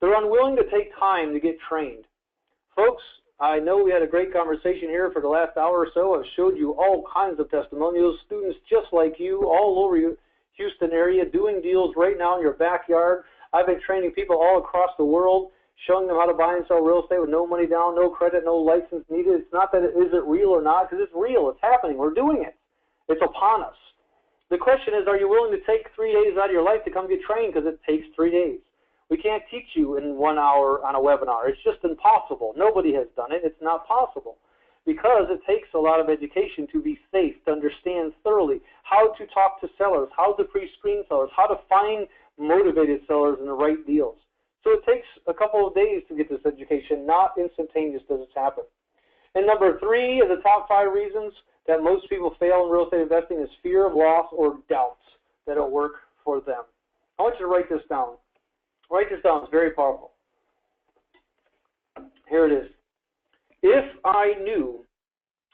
They're unwilling to take time to get trained. Folks, I know we had a great conversation here for the last hour or so. I've showed you all kinds of testimonials, students just like you all over the Houston area doing deals right now in your backyard. I've been training people all across the world, showing them how to buy and sell real estate with no money down, no credit, no license needed. It's not that is it real or not, because it's real. It's happening. We're doing it. It's upon us. The question is, are you willing to take 3 days out of your life to come get trained? Because it takes 3 days. We can't teach you in 1 hour on a webinar. It's just impossible. Nobody has done it. It's not possible because it takes a lot of education to be safe, to understand thoroughly how to talk to sellers, how to pre-screen sellers, how to find motivated sellers in the right deals. So it takes a couple of days to get this education, not instantaneous does it happen. And number 3 of the top 5 reasons that most people fail in real estate investing is fear of loss or doubts that it'll work for them. I want you to write this down. Write this down. It's very powerful. Here it is. If I knew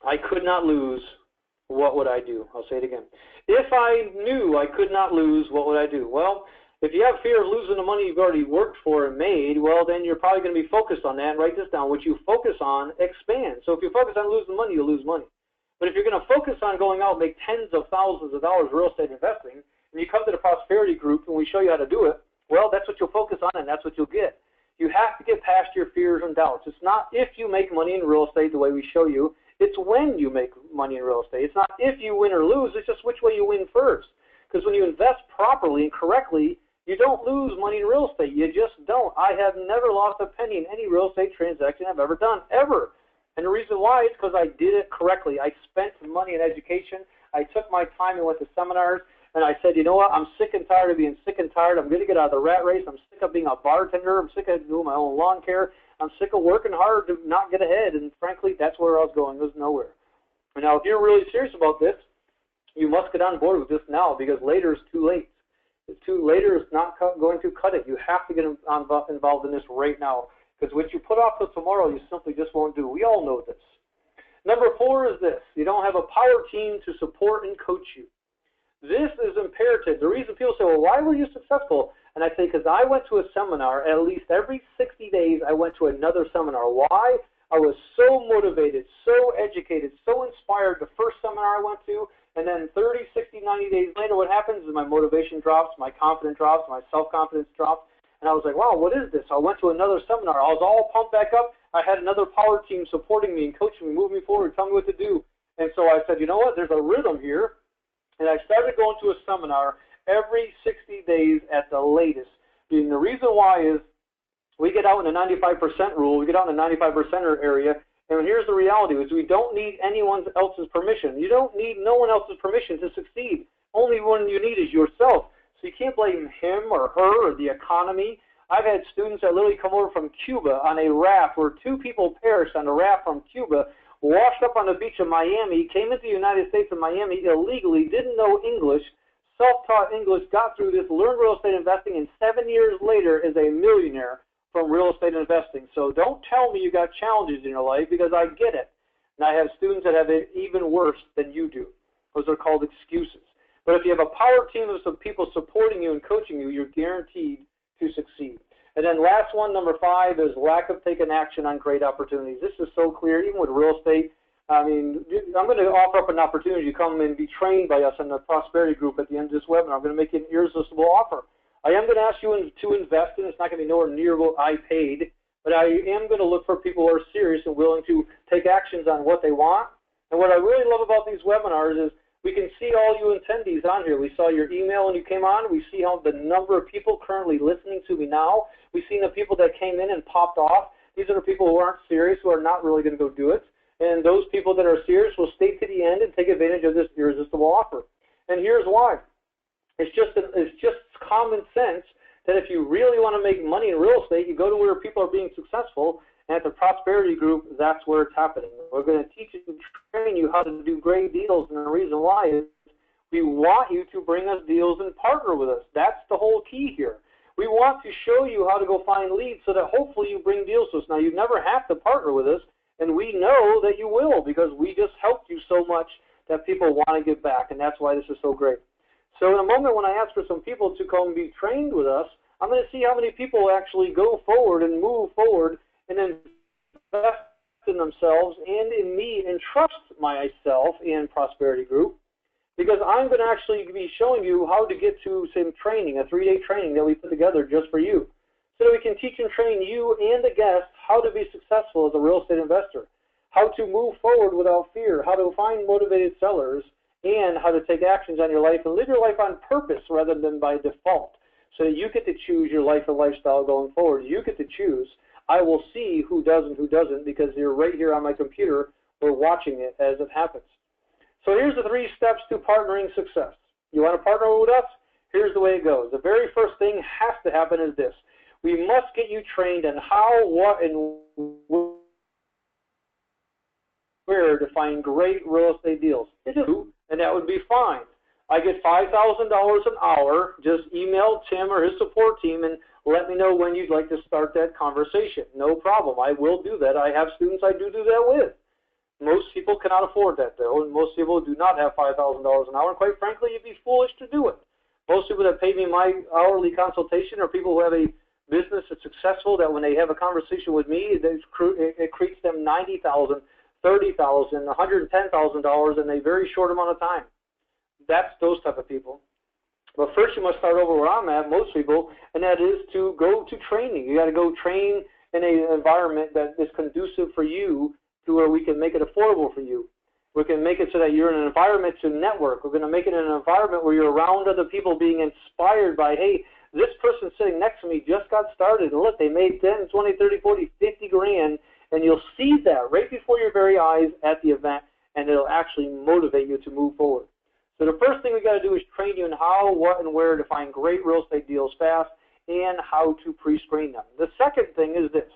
I could not lose, what would I do? I'll say it again. If I knew I could not lose, what would I do? Well, if you have fear of losing the money you've already worked for and made, well, then you're probably going to be focused on that. Write this down. What you focus on expands. So if you focus on losing money, you'll lose money. But if you're going to focus on going out and make tens of thousands of dollars real estate investing, and you come to the Prosperity Group and we show you how to do it, well, that's what you'll focus on and that's what you'll get. You have to get past your fears and doubts. It's not if you make money in real estate the way we show you. It's when you make money in real estate. It's not if you win or lose. It's just which way you win first. Because when you invest properly and correctly, you don't lose money in real estate. You just don't. I have never lost a penny in any real estate transaction I've ever done, ever. And the reason why is because I did it correctly. I spent money in education. I took my time and went to seminars. And I said, you know what, I'm sick and tired of being sick and tired. I'm going to get out of the rat race. I'm sick of being a bartender. I'm sick of doing my own lawn care. I'm sick of working hard to not get ahead. And frankly, that's where I was going. It was nowhere. And now, if you're really serious about this, you must get on board with this now because later is too late. Later is not going to cut it. You have to get involved in this right now because what you put off till tomorrow, you simply just won't do. We all know this. Number 4 is this. You don't have a power team to support and coach you. This is imperative. The reason people say, well, why were you successful? And I say, because I went to a seminar, at least every 60 days I went to another seminar. Why? I was so motivated, so educated, so inspired the first seminar I went to, and then 30, 60, 90 days later, what happens is my motivation drops, my confidence drops, my self-confidence drops, And I was like, wow, what is this? I went to another seminar. I was all pumped back up. I had another power team supporting me and coaching me, moving me forward, telling me what to do. And so I said, you know what, there's a rhythm here. And I started going to a seminar every 60 days at the latest. And the reason why is we get out in the 95% rule, we get out in the 95% area, and here's the reality, is we don't need anyone else's permission. You don't need no one else's permission to succeed. Only one you need is yourself. So you can't blame him or her or the economy. I've had students that literally come over from Cuba on a raft where 2 people perished on a raft from Cuba, washed up on the beach of Miami, came into the United States of Miami illegally, didn't know English, self-taught English, got through this, learned real estate investing, and 7 years later is a millionaire from real estate investing. So don't tell me you got challenges in your life, because I get it. And I have students that have it even worse than you do. Those are called excuses. But if you have a power team of some people supporting you and coaching you, you're guaranteed to succeed. And then last one, number 5, is lack of taking action on great opportunities. This is so clear, even with real estate. I mean, I'm going to offer up an opportunity to come and be trained by us in the Prosperity Group at the end of this webinar. I'm going to make you an irresistible offer. I am going to ask you to invest in. It's not going to be nowhere near what I paid, but I am going to look for people who are serious and willing to take actions on what they want. And what I really love about these webinars is we can see all you attendees on here. We saw your email when you came on. We see how the number of people currently listening to me now. We've seen the people that came in and popped off. These are the people who aren't serious, who are not really going to go do it. And those people that are serious will stay to the end and take advantage of this irresistible offer. And here's why. It's just common sense that if you really want to make money in real estate, you go to where people are being successful. And at the Prosperity Group, that's where it's happening. We're going to teach and train you how to do great deals, and the reason why is we want you to bring us deals and partner with us. That's the whole key here. We want to show you how to go find leads so that hopefully you bring deals to us. Now, you never have to partner with us, and we know that you will, because we just helped you so much that people want to give back, and that's why this is so great. So in a moment, when I ask for some people to come and be trained with us, I'm going to see how many people actually go forward and move forward and invest in themselves and in me and trust myself and Prosperity Group, because I'm going to actually be showing you how to get to some training, a 3-day training that we put together just for you, so that we can teach and train you and the guests how to be successful as a real estate investor, how to move forward without fear, how to find motivated sellers, and how to take actions on your life and live your life on purpose rather than by default, so that you get to choose your life and lifestyle going forward. You get to choose. I will see who does and who doesn't, because you're right here on my computer. We're watching it as it happens. So here's the 3 steps to partnering success. You want to partner with us? Here's the way it goes. The very first thing has to happen is this. We must get you trained on how, what, and where to find great real estate deals. And that would be fine. I get $5,000 an hour. Just email Tim or his support team and let me know when you'd like to start that conversation. No problem. I will do that. I have students I do that with. Most people cannot afford that, though, and most people do not have $5,000 an hour. And quite frankly, you'd be foolish to do it. Most people that pay me my hourly consultation are people who have a business that's successful, that when they have a conversation with me, it creates them $90,000, $30,000, $110,000 in a very short amount of time. That's those type of people. But first you must start over where I'm at, most people, and that is to go to training. You got to go train in an environment that is conducive for you, to where we can make it affordable for you. We can make it so that you're in an environment to network. We're going to make it an environment where you're around other people being inspired by, hey, this person sitting next to me just got started, and look, they made 10, 20, 30, 40, 50 grand, and you'll see that right before your very eyes at the event, and it'll actually motivate you to move forward. So the first thing we got to do is train you in how, what, and where to find great real estate deals fast, and how to pre-screen them. The second thing is this.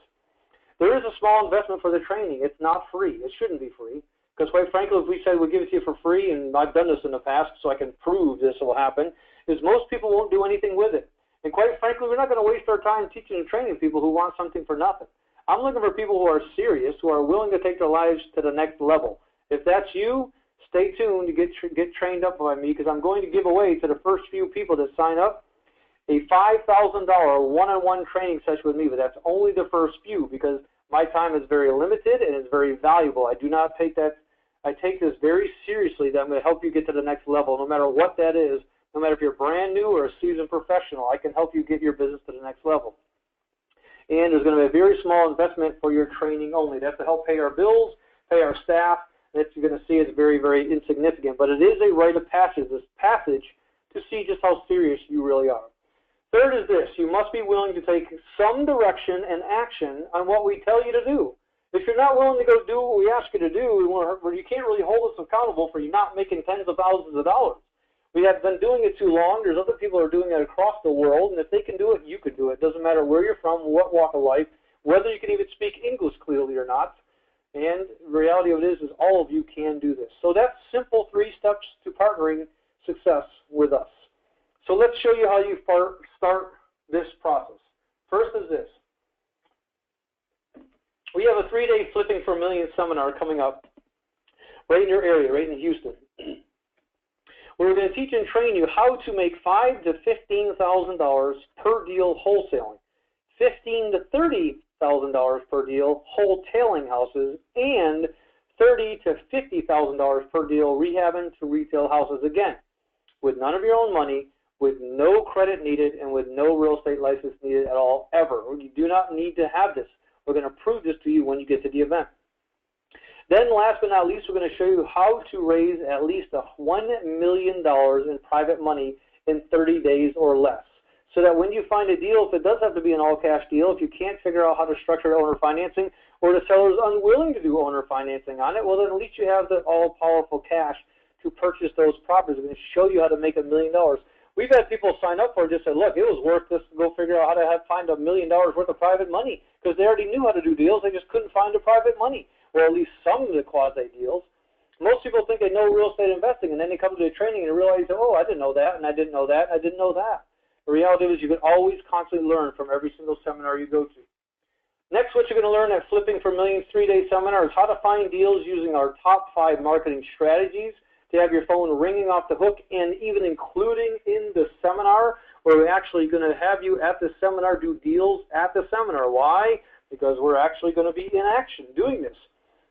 There is a small investment for the training. It's not free. It shouldn't be free. Because quite frankly, if we said we'll give it to you for free, and I've done this in the past so I can prove this will happen, is most people won't do anything with it. And quite frankly, we're not going to waste our time teaching and training people who want something for nothing. I'm looking for people who are serious, who are willing to take their lives to the next level. If that's you, stay tuned to get trained up by me, because I'm going to give away to the first few people that sign up a $5,000 one-on-one training session with me, but that's only the first few, because my time is very limited and it's very valuable. I do not take that. I take this very seriously, that I'm going to help you get to the next level, no matter what that is. No matter if you're brand new or a seasoned professional, I can help you get your business to the next level. And there's going to be a very small investment for your training only. That's to help pay our bills, pay our staff. That you're going to see is very, very insignificant. But it is a rite of passage to see just how serious you really are. Third is this: you must be willing to take some direction and action on what we tell you to do. If you're not willing to go do what we ask you to do, you can't really hold us accountable for you not making tens of thousands of dollars. We have been doing it too long. There's other people who are doing it across the world, and if they can do it, you can do it. It doesn't matter where you're from, what walk of life, whether you can even speak English clearly or not. And the reality of it is all of you can do this. So that's simple 3 steps to partnering success with us. So let's show you how you start this process. First is this. We have a 3-day Flipping for Millions seminar coming up right in your area, right in Houston. We're going to teach and train you how to make $5,000 to $15,000 per deal wholesaling, $15,000 to $30,000 per deal wholetailing houses, and $30,000 to $50,000 per deal rehabbing to retail houses, again, with none of your own money, with no credit needed, and with no real estate license needed at all, ever. You do not need to have this. We're going to prove this to you when you get to the event. Then last but not least, we're going to show you how to raise at least $1 million in private money in 30 days or less. So that when you find a deal, if it does have to be an all-cash deal, if you can't figure out how to structure owner financing, or the seller is unwilling to do owner financing on it, well, then at least you have the all-powerful cash to purchase those properties. We're going to show you how to make $1 million. We've had people sign up for it and just say, look, it was worth this to go figure out how to find $1 million worth of private money, because they already knew how to do deals. They just couldn't find the private money, or at least some of the quasi deals. Most people think they know real estate investing, and then they come to the training and realize, oh, I didn't know that, and I didn't know that, and I didn't know that. The reality is you can always constantly learn from every single seminar you go to. Next, what you're going to learn at Flipping for Millions 3-day seminar is how to find deals using our top 5 marketing strategies to have your phone ringing off the hook, and even including in the seminar, where we're actually going to have you at the seminar do deals at the seminar. Why? Because we're actually going to be in action doing this.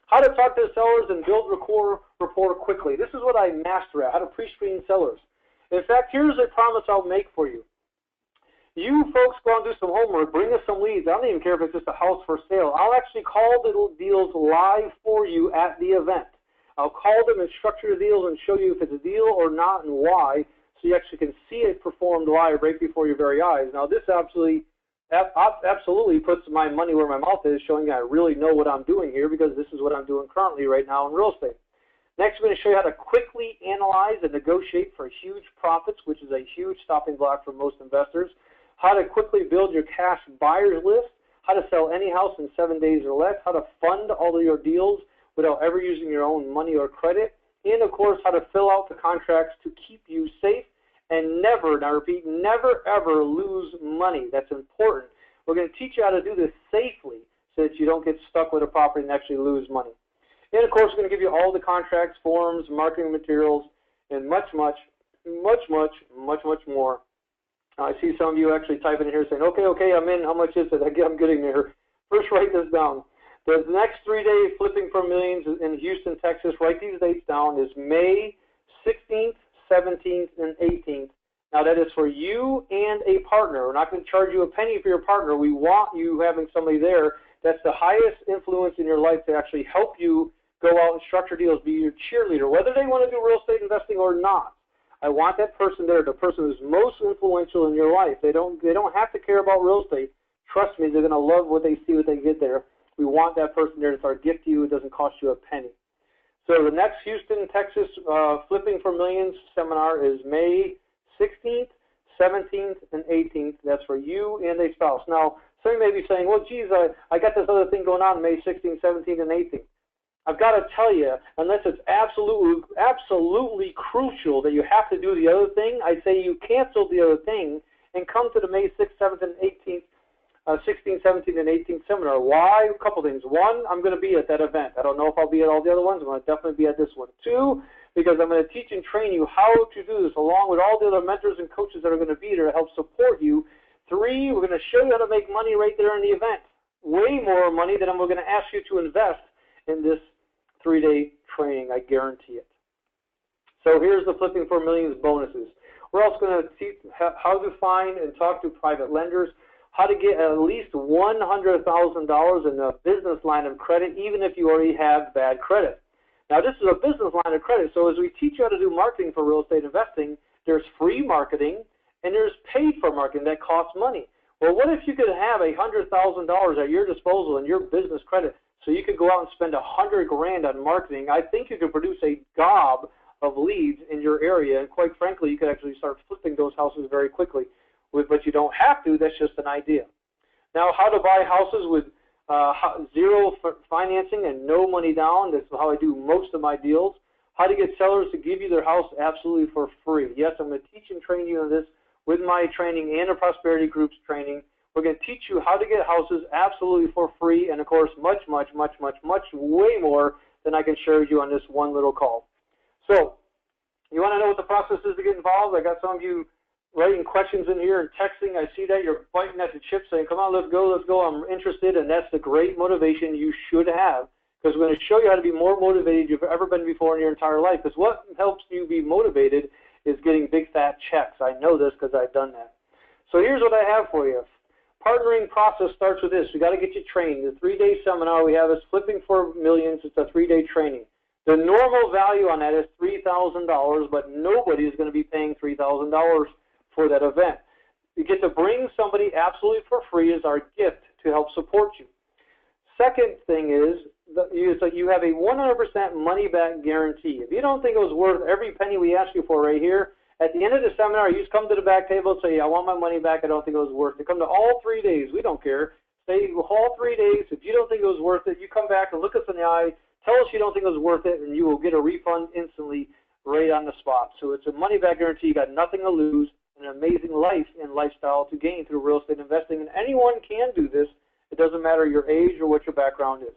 How to talk to sellers and build rapport quickly. This is what I master at, how to pre-screen sellers. In fact, here's a promise I'll make for you. You folks go and do some homework, bring us some leads. I don't even care if it's just a house for sale. I'll actually call the deals live for you at the event. I'll call them and structure the deals and show you if it's a deal or not and why, so you actually can see it performed live right before your very eyes. Now, this absolutely puts my money where my mouth is, showing you I really know what I'm doing here, because this is what I'm doing currently right now in real estate. Next, I'm going to show you how to quickly analyze and negotiate for huge profits, which is a huge stopping block for most investors. How to quickly build your cash buyers list, how to sell any house in 7 days or less, how to fund all of your deals without ever using your own money or credit, and of course, how to fill out the contracts to keep you safe and never, and I repeat, never ever lose money. That's important. We're going to teach you how to do this safely so that you don't get stuck with a property and actually lose money. And of course, we're going to give you all the contracts, forms, marketing materials, and much more. I see some of you actually typing in here saying, okay, I'm in. How much is it? I'm getting there. First, write this down. The next 3-day Flipping for Millions in Houston, Texas, write these dates down, is May 16th, 17th, and 18th. Now, that is for you and a partner. We're not going to charge you a penny for your partner. We want you having somebody there that's the highest influence in your life to actually help you go out and structure deals, be your cheerleader, whether they want to do real estate investing or not. I want that person there, the person who's most influential in your life. They don't have to care about real estate. Trust me, they're going to love what they see when they get there. We want that person there. It's our gift to you. It doesn't cost you a penny. So the next Houston, Texas Flipping for Millions seminar is May 16th, 17th, and 18th. That's for you and a spouse. Now, some may be saying, well, geez, I got this other thing going on May 16th, 17th, and 18th. I've got to tell you, unless it's absolutely crucial that you have to do the other thing, I'd say you cancel the other thing and come to the May 6th, 7th, and 18th, 16th, 17th, and 18th seminar. Why? A couple things. One, I'm going to be at that event. I don't know if I'll be at all the other ones. I'm going to definitely be at this one. Two, because I'm going to teach and train you how to do this, along with all the other mentors and coaches that are going to be there to help support you. Three, we're going to show you how to make money right there in the event. Way more money than we're going to ask you to invest in this 3-day training. I guarantee it. So here's the Flipping for Millions bonuses. We're also going to teach how to find and talk to private lenders, how to get at least $100,000 in a business line of credit, even if you already have bad credit. Now, this is a business line of credit, so as we teach you how to do marketing for real estate investing, there's free marketing and there's paid for marketing that costs money. Well, what if you could have $100,000 at your disposal in your business credit so you could go out and spend $100,000 on marketing? I think you could produce a gob of leads in your area, and quite frankly, you could actually start flipping those houses very quickly. But you don't have to. That's just an idea. Now, how to buy houses with zero financing and no money down. That's how I do most of my deals. How to get sellers to give you their house absolutely for free. Yes, I'm going to teach and train you on this with my training and the Prosperity Group's training. We're going to teach you how to get houses absolutely for free, and of course, much, way more than I can share with you on this one little call. So, you want to know what the process is to get involved? I got some of you writing questions in here and texting. I see that you're biting at the chip saying, come on, let's go, I'm interested, and that's the great motivation you should have, because we're going to show you how to be more motivated than you've ever been before in your entire life, because what helps you be motivated is getting big fat checks. I know this because I've done that. So here's what I have for you. Partnering process starts with this. We got to get you trained. The 3-day seminar we have is Flipping for Millions. It's a 3-day training. The normal value on that is $3,000, but nobody is going to be paying $3,000 for that event. You get to bring somebody absolutely for free as our gift to help support you. Second thing is that you have a 100% money-back guarantee. If you don't think it was worth every penny we asked you for right here, at the end of the seminar, you just come to the back table and say, I want my money back, I don't think it was worth it. Come to all 3 days, we don't care. Stay all 3 days. If you don't think it was worth it, you come back and look us in the eye, tell us you don't think it was worth it, and you will get a refund instantly right on the spot. So it's a money-back guarantee. You got nothing to lose, an amazing life and lifestyle to gain through real estate investing, and anyone can do this. It doesn't matter your age or what your background is.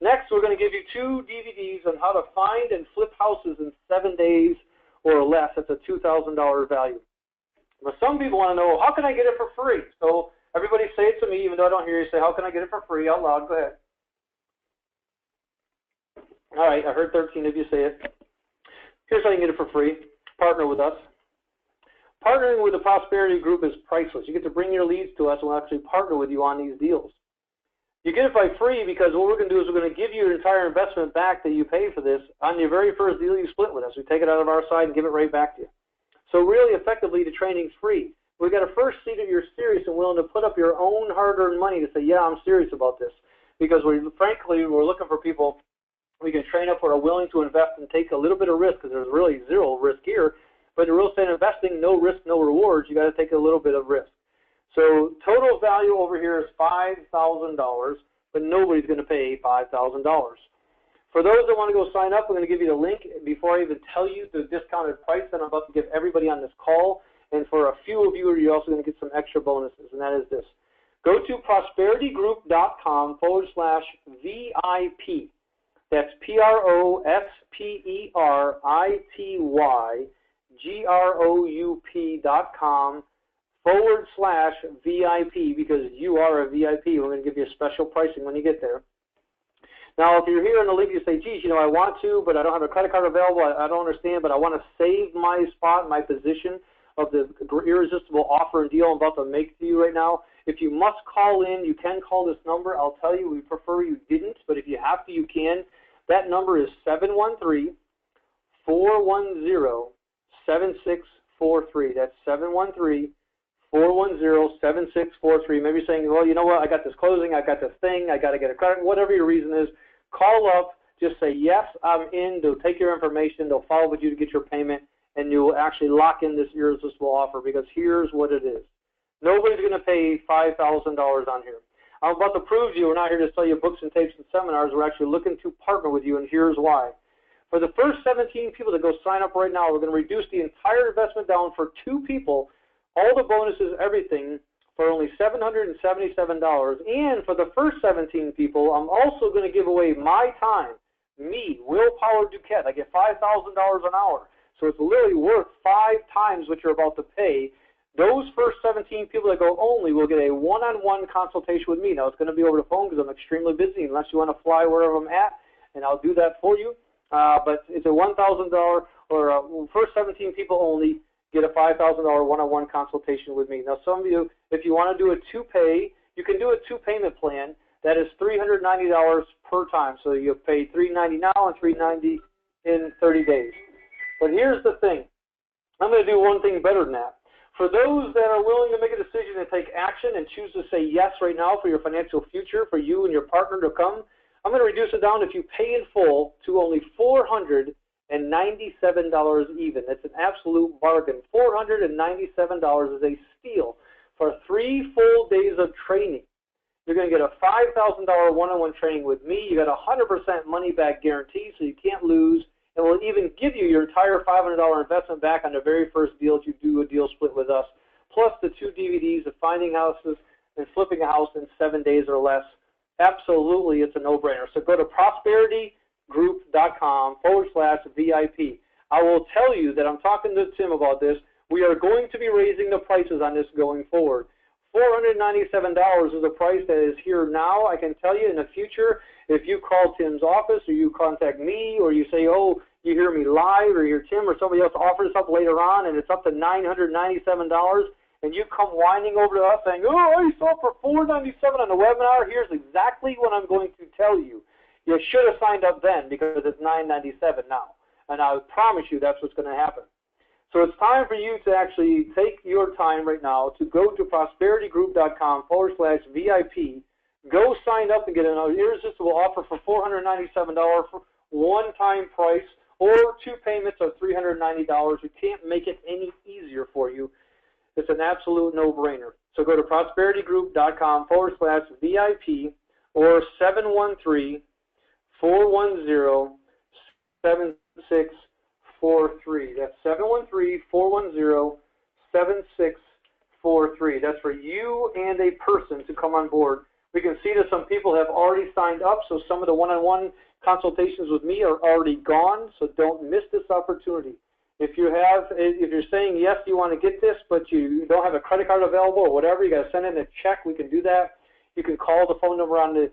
Next, we're going to give you 2 DVDs on how to find and flip houses in 7 days or less. That's a $2,000 value. But some people want to know, how can I get it for free? So everybody say it to me, even though I don't hear you. Say, how can I get it for free out loud? Go ahead. All right, I heard 13 of you say it. Here's how you can get it for free. Partner with us. Partnering with the Prosperity Group is priceless. You get to bring your leads to us, and we'll actually partner with you on these deals. You get it by free because what we're going to do is we're going to give you your entire investment back that you pay for this on your very first deal you split with us. We take it out of our side and give it right back to you. So really, effectively, the training's free. We've got to first see that you're serious and willing to put up your own hard-earned money to say, yeah, I'm serious about this. Because frankly, we're looking for people we can train up who are willing to invest and take a little bit of risk, because there's really zero risk here. But in real estate investing, no risk, no rewards. You got to take a little bit of risk. So total value over here is $5,000, but nobody's going to pay $5,000. For those that want to go sign up, we're going to give you the link before I even tell you the discounted price that I'm about to give everybody on this call. And for a few of you, you're also going to get some extra bonuses, and that is this. Go to prosperitygroup.com/VIP. That's prosperitygroup.com/VIP, because you are a VIP. We're going to give you a special pricing when you get there. Now, if you're here on the link, you say, geez, you know, I want to, but I don't have a credit card available. I don't understand, but I want to save my spot, my position of the irresistible offer and deal I'm about to make to you right now. If you must call in, you can call this number. I'll tell you, we prefer you didn't, but if you have to, you can. That number is 713-410-7643. That's 713-410-7643. Maybe you're saying, well, you know what, I got this closing, I got this thing, I got to get a credit, whatever your reason is, call up, just say, yes, I'm in. They'll take your information, they'll follow with you to get your payment, and you will actually lock in this irresistible offer, because here's what it is. Nobody's going to pay $5,000 on here. I'm about to prove to you we're not here to sell you books and tapes and seminars. We're actually looking to partner with you, and here's why. For the first 17 people that go sign up right now, we're going to reduce the entire investment down for 2 people, all the bonuses, everything, for only $777. And for the first 17 people, I'm also going to give away my time, me, Willpower Duquette. I get $5,000 an hour. So it's literally worth 5 times what you're about to pay. Those first 17 people that go only will get a one-on-one consultation with me. Now, it's going to be over the phone because I'm extremely busy, unless you want to fly wherever I'm at, and I'll do that for you. But it's a $1,000, or first 17 people only get a $5,000 one-on-one consultation with me. Now, some of you, if you want to do a two-pay, you can do a two-payment plan. That is $390 per time. So you pay $390 now and $390 in 30 days. But here's the thing. I'm going to do one thing better than that. For those that are willing to make a decision and take action and choose to say yes right now for your financial future, for you and your partner to come, I'm going to reduce it down, if you pay in full, to only $497 even. It's an absolute bargain. $497 is a steal for 3 full days of training. You're going to get a $5,000 one-on-one training with me. You got a 100% money-back guarantee, so you can't lose. And we'll even give you your entire $500 investment back on the very first deal if you do a deal split with us, plus the 2 DVDs of finding houses and flipping a house in 7 days or less. Absolutely, it's a no-brainer. So go to prosperitygroup.com/VIP. I will tell you that I'm talking to Tim about this. We are going to be raising the prices on this going forward. $497 is a price that is here now. I can tell you in the future, if you call Tim's office or you contact me or you say, oh, you hear me live or you hear Tim or somebody else offers up later on and it's up to $997 and you come whining over to us saying, oh, I saw for $497 on the webinar, here's exactly what I'm going to tell you. You should have signed up then because it's $997 now. And I promise you that's what's going to happen. So it's time for you to actually take your time right now to go to prosperitygroup.com/VIP. Go sign up and get an irresistible offer for $497 for one-time price or 2 payments of $390. We can't make it any easier for you. It's an absolute no-brainer. So go to prosperitygroup.com/VIP or 713-410-7643. That's 713-410-7643. That's for you and a person to come on board. We can see that some people have already signed up, so some of the one-on-one consultations with me are already gone, so don't miss this opportunity. If you're saying yes, you want to get this, but you don't have a credit card available or whatever, you got to send in a check, we can do that. You can call the phone number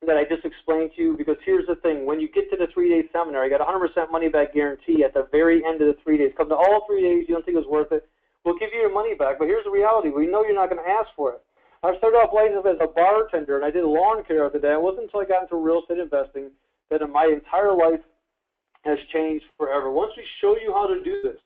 that I just explained to you, because here's the thing. When you get to the 3-day seminar, you got a 100% money-back guarantee at the very end of the 3 days. Come to all 3 days, you don't think it's worth it, we'll give you your money back. But here's the reality. We know you're not going to ask for it. I started off life as a bartender, and I did lawn care after that. It wasn't until I got into real estate investing that my entire life has changed forever. Once we show you how to do this,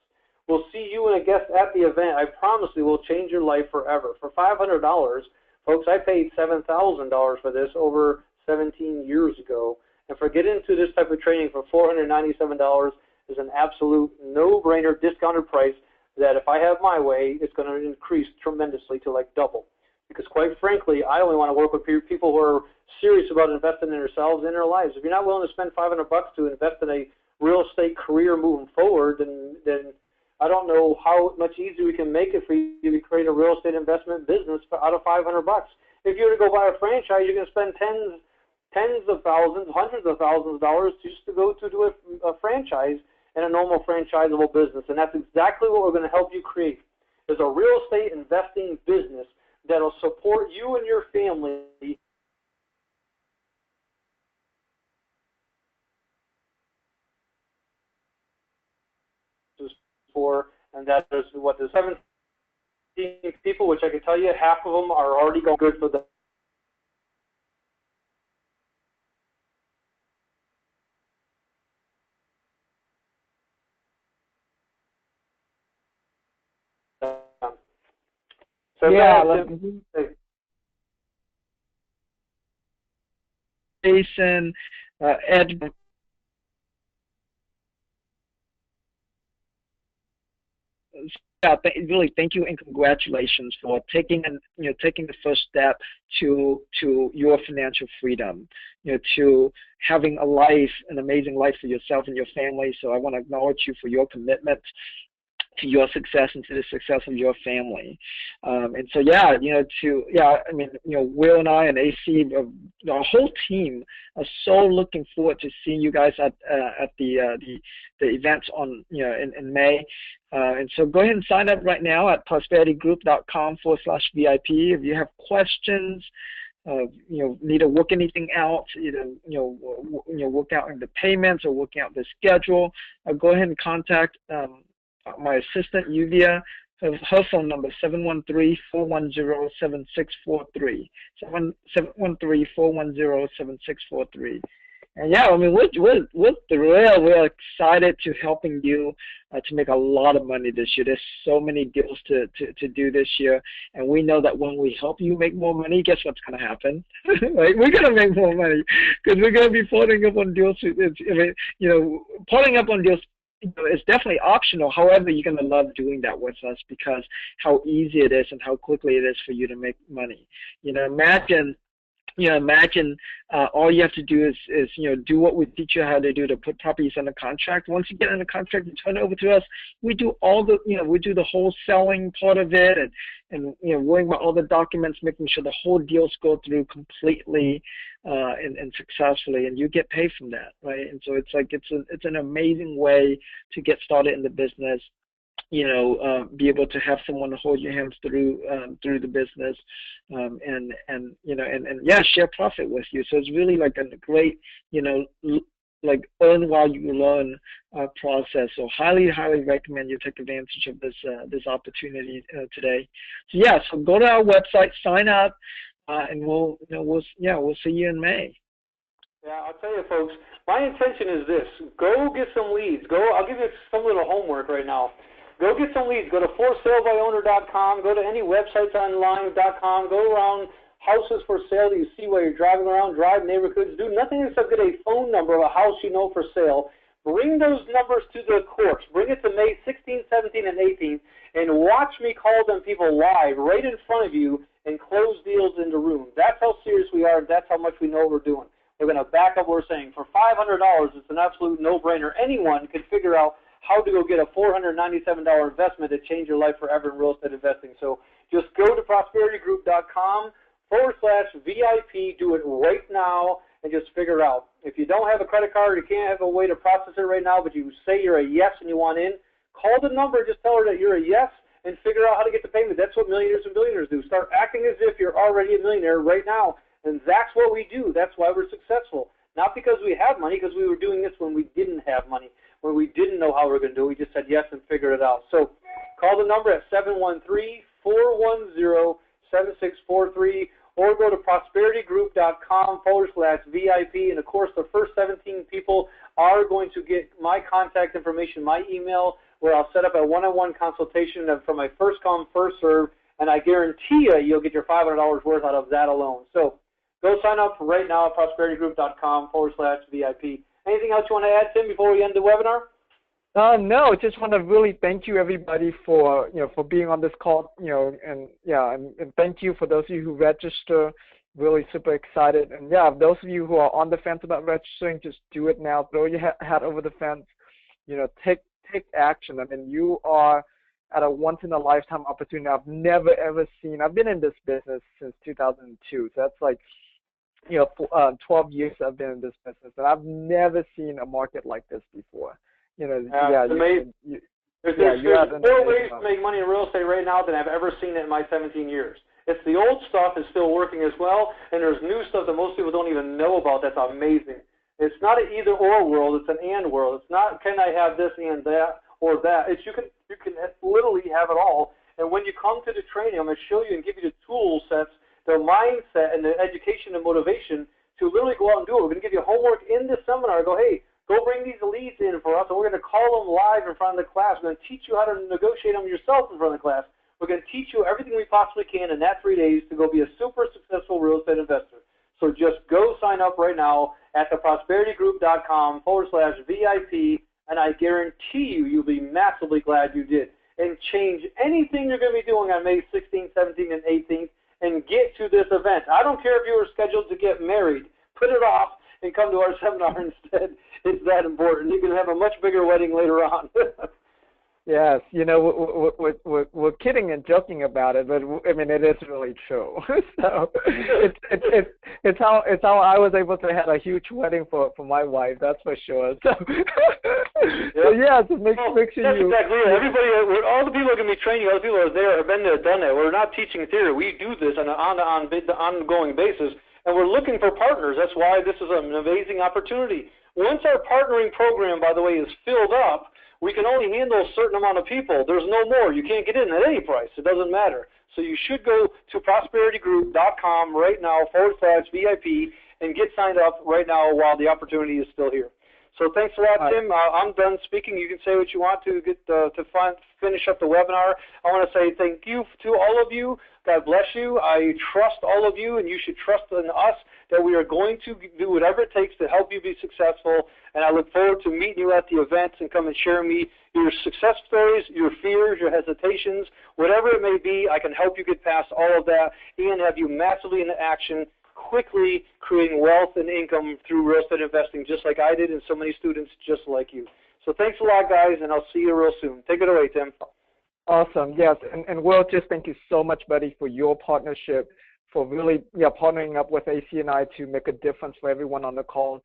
we'll see you and a guest at the event. I promise you we'll change your life forever. For $500, folks, I paid $7,000 for this over 17 years ago. And for getting into this type of training for $497 is an absolute no-brainer discounted price that if I have my way, it's going to increase tremendously to like double. Because quite frankly, I only want to work with people who are serious about investing in themselves and their lives. If you're not willing to spend $500 to invest in a real estate career moving forward, then I don't know how much easier we can make it for you to create a real estate investment business out of $500. If you were to go buy a franchise, you're going to spend tens of thousands, hundreds of thousands of dollars just to go to do a franchise in a normal franchisable business. And that's exactly what we're going to help you create, is a real estate investing business that'll support you and your family for, and that is what the 17 people, which I can tell you, half of them are already going good for them. So yeah, Jason, Ed. Yeah, really, thank you and congratulations for taking the first step to your financial freedom, to having a life, an amazing life for yourself and your family. So I want to acknowledge you for your commitment to your success and to the success of your family. And so, yeah, Will and I and AC, our whole team are so looking forward to seeing you guys at the events on, in May. And so go ahead and sign up right now at prosperitygroup.com/VIP. If you have questions, need to work anything out, work out the payments or working out the schedule, go ahead and contact my assistant, Yuvia, her phone number, 713-410-7643. 713-410-7643. And yeah, I mean, we're thrilled. We're excited to helping you to make a lot of money this year. There's so many deals to do this year, and we know that when we help you make more money, guess what's going to happen? Right? We're going to make more money because we're going to be putting up on deals. Putting up on deals. It's definitely optional. However, you're going to love doing that with us because how easy it is and how quickly it is for you to make money. Imagine all you have to do is do what we teach you how to do to put properties under contract. Once you get under contract, you turn it over to us. We do all the we do the whole selling part of it and worrying about all the documents, making sure the whole deals go through completely and successfully, and you get paid from that, right? And so it's an amazing way to get started in the business. Be able to have someone to hold your hands through the business, and share profit with you. So it's really like a great, like earn while you learn process. So highly recommend you take advantage of this opportunity today. So go to our website, sign up, and we'll see you in May. Yeah, I'll tell you, folks. My intention is this: go get some leads. I'll give you some little homework right now. Go get some leads. Go to ForSaleByOwner.com. Go to any websites online.com. Go around houses for sale that you see while you're driving around. Drive neighborhoods. Do nothing except get a phone number of a house you know for sale. Bring those numbers to the courts. Bring it to May 16th, 17th, and 18th, and watch me call them people live right in front of you and close deals in the room. That's how serious we are, and that's how much we know we're doing. We're going to back up what we're saying. For $500, it's an absolute no-brainer. Anyone can figure out how to go get a $497 investment to change your life forever in real estate investing. So just go to prosperityGroup.com/VIP. Do it right now and just figure it out. If you don't have a credit card, you can't have a way to process it right now, but you say you're a yes and you want in, call the number and just tell her that you're a yes and figure out how to get the payment. That's what millionaires and billionaires do. Start acting as if you're already a millionaire right now, and that's what we do. That's why we're successful. Not because we have money, because we were doing this when we didn't have money, when we didn't know how we were going to do it. We just said yes and figured it out. So call the number at 713-410-7643 or go to prosperitygroup.com/VIP. And, of course, the first 17 people are going to get my contact information, my email, where I'll set up a one-on-one consultation for my first come, first serve, and I guarantee you'll get your $500 worth out of that alone. So go sign up right now at prosperitygroup.com/VIP. Anything else you want to add, Tim, before we end the webinar? No, just want to really thank you, everybody, for being on this call, and thank you for those of you who register. Really super excited, and those of you who are on the fence about registering, just do it now. Throw your hat over the fence. Take action. I mean, you are at a once-in-a-lifetime opportunity I've never, ever seen. I've been in this business since 2002, so that's like, 12 years I've been in this business, and I've never seen a market like this before. It's amazing. There's 4 ways to make money in real estate right now than I've ever seen it in my 17 years. It's the old stuff is still working as well, and there's new stuff that most people don't even know about that's amazing. It's not an either-or world, it's an and world. It's not, can I have this and that or that. It's you can literally have it all. And when you come to the training, I'm going to show you and give you the tool sets, the mindset, and the education and motivation to literally go out and do it. We're going to give you homework in this seminar. Go, hey, go bring these leads in for us, and we're going to call them live in front of the class. We're going to teach you how to negotiate them yourself in front of the class. We're going to teach you everything we possibly can in that 3 days to go be a super successful real estate investor. So just go sign up right now at theprosperitygroup.com/VIP, and I guarantee you'll be massively glad you did. And change anything you're going to be doing on May 16th, 17th, and 18th, and get to this event. I don't care if you were scheduled to get married. Put it off and come to our seminar instead. It's that important. You can have a much bigger wedding later on. Yes, we're kidding and joking about it, but I mean it is really true. So it's how I was able to have a huge wedding for my wife. That's for sure. So, so make sure you. Exactly. Everybody, all the people are going to be training. Other people are there, have been there, done that. We're not teaching theory. We do this on an ongoing basis, and we're looking for partners. That's why this is an amazing opportunity. Once our partnering program, by the way, is filled up, we can only handle a certain amount of people. There's no more. You can't get in at any price. It doesn't matter. So you should go to prosperitygroup.com right now /VIP and get signed up right now while the opportunity is still here. So thanks a lot, Tim. I'm done speaking. You can say what you want to get to finish up the webinar. I want to say thank you to all of you. God bless you. I trust all of you, and you should trust in us that we are going to do whatever it takes to help you be successful. And I look forward to meeting you at the events and come and share me your success stories, your fears, your hesitations, whatever it may be. I can help you get past all of that and have you massively into action, quickly creating wealth and income through real estate investing, just like I did and so many students just like you. So thanks a lot, guys, and I'll see you real soon. Take it away, Tim. Awesome. Yes, and Will, just thank you so much, buddy, for your partnership, for really partnering up with AC and I to make a difference for everyone on the call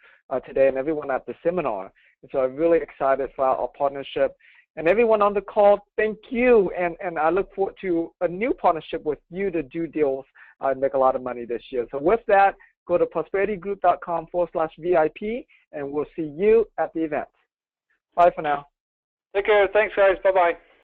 today and everyone at the seminar. And so I'm really excited for our partnership. And everyone on the call, thank you. And I look forward to a new partnership with you to do deals and make a lot of money this year. So with that, go to prosperitygroup.com /VIP, and we'll see you at the event. Bye for now. Take care. Thanks, guys. Bye-bye.